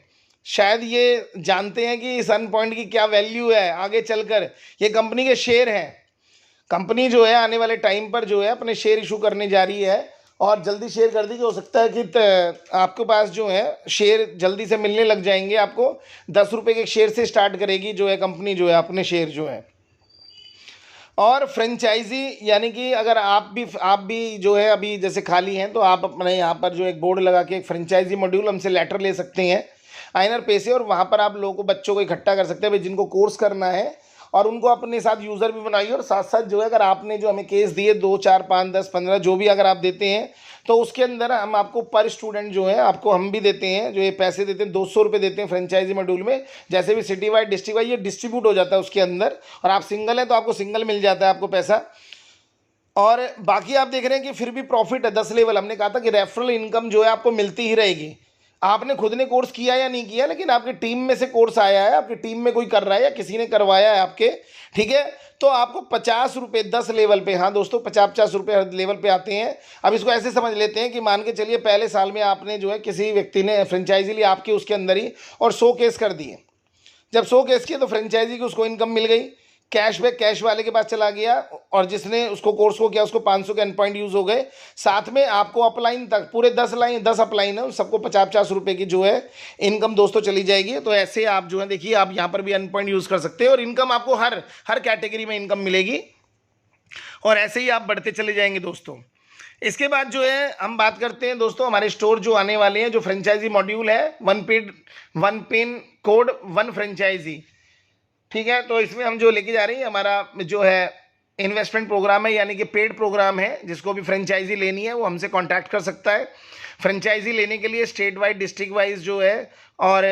शायद ये जानते हैं कि इस अन पॉइंट की क्या वैल्यू है आगे चलकर। ये कंपनी के शेयर हैं। कंपनी जो है आने वाले टाइम पर जो है अपने शेयर इशू करने जा रही है, और जल्दी शेयर कर दी कि हो सकता है कि आपके पास जो है शेयर जल्दी से मिलने लग जाएंगे। आपको 10 रुपये के शेयर से स्टार्ट करेगी जो है कंपनी जो है अपने शेयर जो है। और फ्रेंचाइजी यानी कि अगर आप भी जो है अभी जैसे खाली हैं तो आप अपने यहाँ पर जो एक बोर्ड लगा के एक फ्रेंचाइजी मॉड्यूल हमसे लेटर ले सकते हैं आइनर पे से, और वहाँ पर आप लोगों को बच्चों को इकट्ठा कर सकते हैं भाई जिनको कोर्स करना है, और उनको अपने साथ यूज़र भी बनाइए। और साथ साथ जो है अगर आपने जो हमें केस दिए 2, 4, 5, 10, 15 जो भी अगर आप देते हैं तो उसके अंदर हम आपको पर स्टूडेंट जो है आपको हम भी देते हैं, जो ये पैसे देते हैं 200 रुपये देते हैं फ्रेंचाइजी मॉड्यूल में। जैसे भी सिटी वाइड डिस्ट्रिक्ट वाइड ये डिस्ट्रीब्यूट हो जाता है उसके अंदर, और आप सिंगल हैं तो आपको सिंगल मिल जाता है आपको पैसा। और बाकी आप देख रहे हैं कि फिर भी प्रॉफिट है 10 लेवल। हमने कहा था कि रेफरल इनकम जो है आपको मिलती ही रहेगी। आपने खुद ने कोर्स किया या नहीं किया, लेकिन आपकी टीम में से कोर्स आया है, आपकी टीम में कोई कर रहा है या किसी ने करवाया है आपके, ठीक है, तो आपको 50 रुपये 10 लेवल पे, हाँ दोस्तों 50-50 रुपये हर लेवल पे आते हैं। अब इसको ऐसे समझ लेते हैं कि मान के चलिए पहले साल में आपने जो है किसी व्यक्ति ने फ्रेंचाइजी ली आपके उसके अंदर ही, और 100 केस कर दिए। जब 100 केस किए तो फ्रेंचाइजी की उसको इनकम मिल गई, कैशबैक कैश वाले के पास चला गया, और जिसने उसको कोर्स को किया उसको 500 के एंड पॉइंट यूज़ हो गए। साथ में आपको अपलाइन तक पूरे 10 अपलाइन है, उन सबको 50-50 रुपये की जो है इनकम दोस्तों चली जाएगी। तो ऐसे आप जो है देखिए आप यहाँ पर भी एंड पॉइंट यूज़ कर सकते हैं, और इनकम आपको हर कैटेगरी में इनकम मिलेगी, और ऐसे ही आप बढ़ते चले जाएंगे दोस्तों। इसके बाद जो है हम बात करते हैं दोस्तों हमारे स्टोर जो आने वाले हैं, जो फ्रेंचाइजी मॉड्यूल है 1 पिन कोड 1 फ्रेंचाइजी, ठीक है। तो इसमें हम जो लेके जा रहे हैं हमारा जो है इन्वेस्टमेंट प्रोग्राम है, यानी कि पेड प्रोग्राम है। जिसको भी फ्रेंचाइजी लेनी है वो हमसे कांटेक्ट कर सकता है। फ्रेंचाइजी लेने के लिए स्टेट वाइज डिस्ट्रिक्ट वाइज जो है और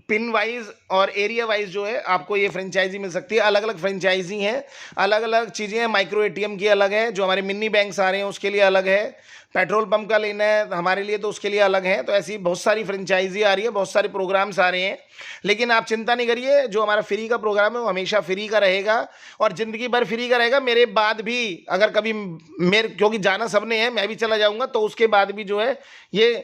पिन वाइज और एरिया वाइज जो है आपको ये फ्रेंचाइजी मिल सकती है। अलग अलग फ्रेंचाइजी हैं, अलग अलग चीज़ें हैं। माइक्रो एटीएम की अलग है, जो हमारे मिनी बैंक्स आ रहे हैं उसके लिए अलग है। पेट्रोल पंप का लेना है हमारे लिए तो उसके लिए अलग है। तो ऐसी बहुत सारी फ्रेंचाइजी आ रही है, बहुत सारे प्रोग्राम्स आ रहे हैं। लेकिन आप चिंता नहीं करिए, जो हमारा फ्री का प्रोग्राम है वो हमेशा फ्री का रहेगा और ज़िंदगी भर फ्री का रहेगा। मेरे बाद भी अगर कभी क्योंकि जाना सबने है, मैं भी चला जाऊँगा, तो उसके बाद भी जो है ये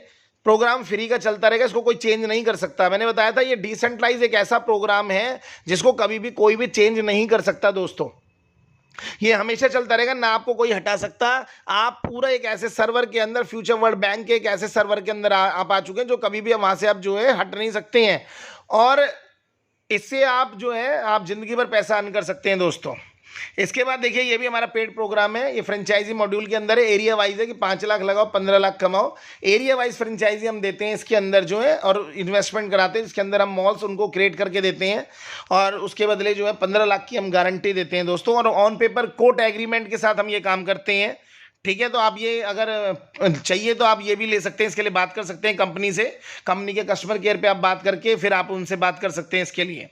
प्रोग्राम फ्री का चलता रहेगा। इसको कोई चेंज नहीं कर सकता। मैंने बताया था ये डिसेंट्रलाइज एक ऐसा प्रोग्राम है जिसको कभी भी कोई भी चेंज नहीं कर सकता दोस्तों। ये हमेशा चलता रहेगा, ना आपको कोई हटा सकता। आप पूरा एक ऐसे सर्वर के अंदर, फ्यूचर वर्ल्ड बैंक के एक ऐसे सर्वर के अंदर आप आ चुके हैं जो कभी भी वहां से आप जो है हट नहीं सकते हैं, और इससे आप जो है आप जिंदगी भर पैसा अर्न कर सकते हैं दोस्तों। इसके बाद देखिए ये भी हमारा पेड प्रोग्राम है। ये फ्रेंचाइजी मॉड्यूल के अंदर है, एरिया वाइज है कि 5 लाख लगाओ 15 लाख कमाओ। एरिया वाइज फ्रेंचाइजी हम देते हैं इसके अंदर जो है, और इन्वेस्टमेंट कराते हैं। इसके अंदर हम मॉल्स उनको क्रिएट करके देते हैं, और उसके बदले जो है 15 लाख की हम गारंटी देते हैं दोस्तों। और ऑन पेपर कोर्ट एग्रीमेंट के साथ हम ये काम करते हैं, ठीक है। तो आप ये अगर चाहिए तो आप ये भी ले सकते हैं, इसके लिए बात कर सकते हैं कंपनी से। कंपनी के कस्टमर केयर पे आप बात करके फिर आप उनसे बात कर सकते हैं इसके लिए।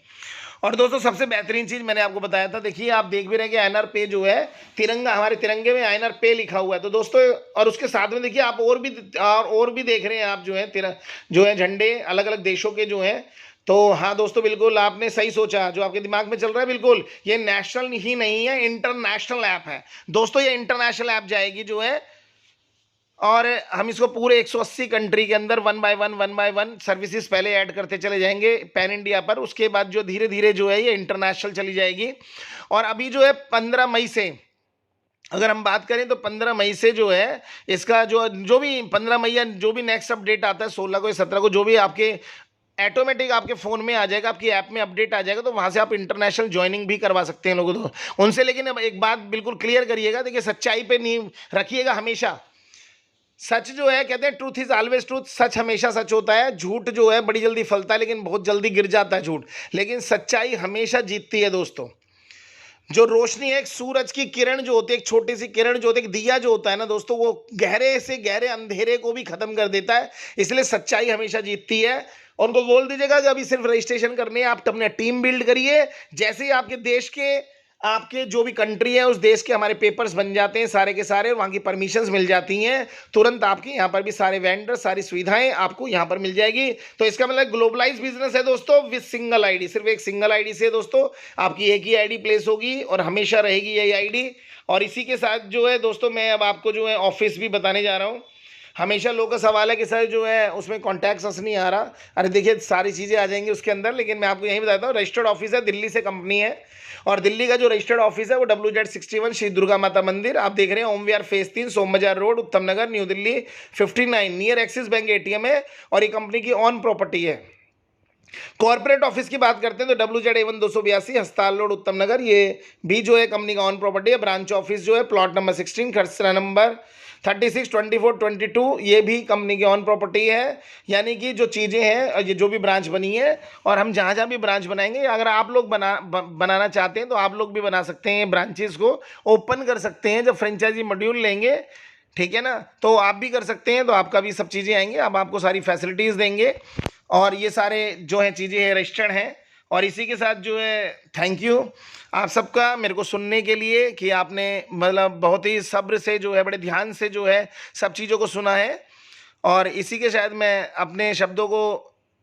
और दोस्तों सबसे बेहतरीन चीज़ मैंने आपको बताया था, देखिए आप देख भी रहे हैं कि आईएनआर पे जो है तिरंगा, हमारे तिरंगे में आईएनआर पे लिखा हुआ है। तो दोस्तों और उसके साथ में देखिए आप और भी देख रहे हैं आप जो है झंडे अलग अलग देशों के जो हैं। तो हाँ दोस्तों बिल्कुल आपने सही सोचा, जो आपके दिमाग में चल रहा है बिल्कुल, ये नेशनल ही नहीं है, इंटरनेशनल ऐप है दोस्तों। ये इंटरनेशनल ऐप जाएगी जो है, और हम इसको पूरे 180 कंट्री के अंदर 1 बाय 1 सर्विसेज पहले ऐड करते चले जाएंगे पैन इंडिया पर। उसके बाद जो धीरे धीरे जो है ये इंटरनेशनल चली जाएगी। और अभी जो है 15 मई से अगर हम बात करें तो 15 मई से जो है इसका जो भी 15 मई या जो भी नेक्स्ट अपडेट आता है 16 को या 17 को, जो भी आपके ऑटोमेटिक आपके फ़ोन में आ जाएगा, आपकी ऐप में अपडेट आ जाएगा, तो वहाँ से आप इंटरनेशनल ज्वाइनिंग भी करवा सकते हैं लोगों तो उनसे। लेकिन अब एक बात बिल्कुल क्लियर करिएगा, देखिए सच्चाई पे नींव रखिएगा हमेशा। सच जो है कहते हैं ट्रूथ इज ऑलवेज ट्रूथ, सच हमेशा सच होता है। झूठ जो है बड़ी जल्दी फलता है लेकिन बहुत जल्दी गिर जाता है झूठ, लेकिन सच्चाई हमेशा जीतती है दोस्तों। जो रोशनी है, एक सूरज की किरण जो होती है, एक छोटी सी किरण जो होती है, एक दिया जो होता है ना दोस्तों, वो गहरे से गहरे अंधेरे को भी खत्म कर देता है। इसलिए सच्चाई हमेशा जीतती है। और उनको बोल दीजिएगा कि अभी सिर्फ रजिस्ट्रेशन करने, आप अपने टीम बिल्ड करिए। जैसे ही आपके देश के आपके जो भी कंट्री है उस देश के हमारे पेपर्स बन जाते हैं सारे के सारे, वहाँ की परमिशंस मिल जाती हैं तुरंत। आपके यहाँ पर भी सारे वेंडर, सारी सुविधाएं आपको यहाँ पर मिल जाएगी। तो इसका मतलब ग्लोबलाइज बिजनेस है दोस्तों विद सिंगल आईडी। सिर्फ एक सिंगल आईडी से दोस्तों आपकी एक ही आईडी प्लेस होगी और हमेशा रहेगी यही आईडी। और इसी के साथ जो है दोस्तों मैं अब आपको जो है ऑफिस भी बताने जा रहा हूँ। हमेशा लोगों का सवाल है कि सर जो है उसमें कॉन्टैक्ट अस नहीं आ रहा। अरे देखिए सारी चीज़ें आ जाएंगी उसके अंदर, लेकिन मैं आपको यही बताता हूँ रजिस्टर्ड ऑफिस है, दिल्ली से कंपनी है। और दिल्ली का जो रजिस्टर्ड ऑफिस है वो WZ61 श्री दुर्गा माता मंदिर, आप देख रहे हैं ओम विहार फेज 3 सोम Bazar road Uttam Nagar New Delhi 59 near Axis bank ATM है। और ये कंपनी की ऑन प्रॉपर्टी है। कॉर्पोरेट ऑफिस की बात करते हैं तो WZ1 282 हस्ताल रोड उत्तम नगर, ये भी जो है कंपनी का ऑन प्रॉपर्टी है। ब्रांच ऑफिस जो है प्लॉट नंबर 16 खसरा नंबर 36 24 22, ये भी कंपनी की ऑन प्रॉपर्टी है। यानी कि जो चीज़ें हैं ये जो भी ब्रांच बनी है, और हम जहाँ जहाँ भी ब्रांच बनाएंगे, अगर आप लोग बनाना चाहते हैं तो आप लोग भी बना सकते हैं, ब्रांचेस को ओपन कर सकते हैं जब फ्रेंचाइजी मॉड्यूल लेंगे, ठीक है ना। तो आप भी कर सकते हैं, तो आपका भी सब चीज़ें आएंगे, अब आपको सारी फैसिलिटीज़ देंगे। और ये सारे जो है चीज़ें हैं रजिस्टर्ड हैं। और इसी के साथ जो है थैंक यू आप सबका मेरे को सुनने के लिए, कि आपने मतलब बहुत ही सब्र से जो है बड़े ध्यान से जो है सब चीज़ों को सुना है। और इसी के शायद मैं अपने शब्दों को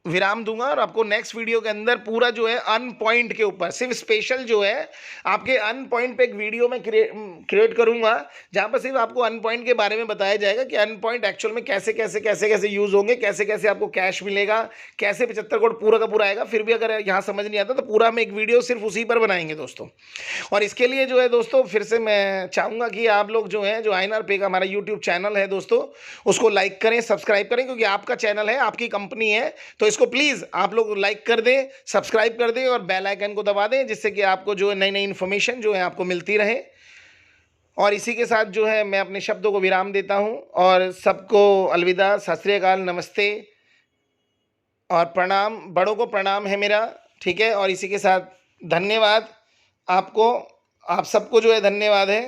विराम दूंगा और आपको नेक्स्ट वीडियो के अंदर पूरा जो है अन पॉइंट के ऊपर सिर्फ स्पेशल जो है आपके अन पॉइंट पे एक वीडियो में क्रिएट करूंगा, जहां पर सिर्फ आपको अन पॉइंट के बारे में बताया जाएगा कि अन पॉइंट एक्चुअल में कैसे कैसे कैसे कैसे यूज होंगे, कैसे कैसे आपको कैश मिलेगा, कैसे 75 करोड़ पूरा का पूरा आएगा। फिर भी अगर यहाँ समझ नहीं आता तो पूरा हम एक वीडियो सिर्फ उसी पर बनाएंगे दोस्तों। और इसके लिए जो है दोस्तों फिर से मैं चाहूँगा कि आप लोग जो है जो INR पे का हमारा यूट्यूब चैनल है दोस्तों उसको लाइक करें, सब्सक्राइब करें, क्योंकि आपका चैनल है, आपकी कंपनी है, तो इसको प्लीज़ आप लोग लाइक कर दें, सब्सक्राइब कर दें और बेल आइकन को दबा दें, जिससे कि आपको जो है नई नई इन्फॉर्मेशन जो है आपको मिलती रहे। और इसी के साथ जो है मैं अपने शब्दों को विराम देता हूं और सबको अलविदा, सत श्री अकाल, नमस्ते और प्रणाम। बड़ों को प्रणाम है मेरा, ठीक है। और इसी के साथ धन्यवाद आपको, आप सबको जो है धन्यवाद है।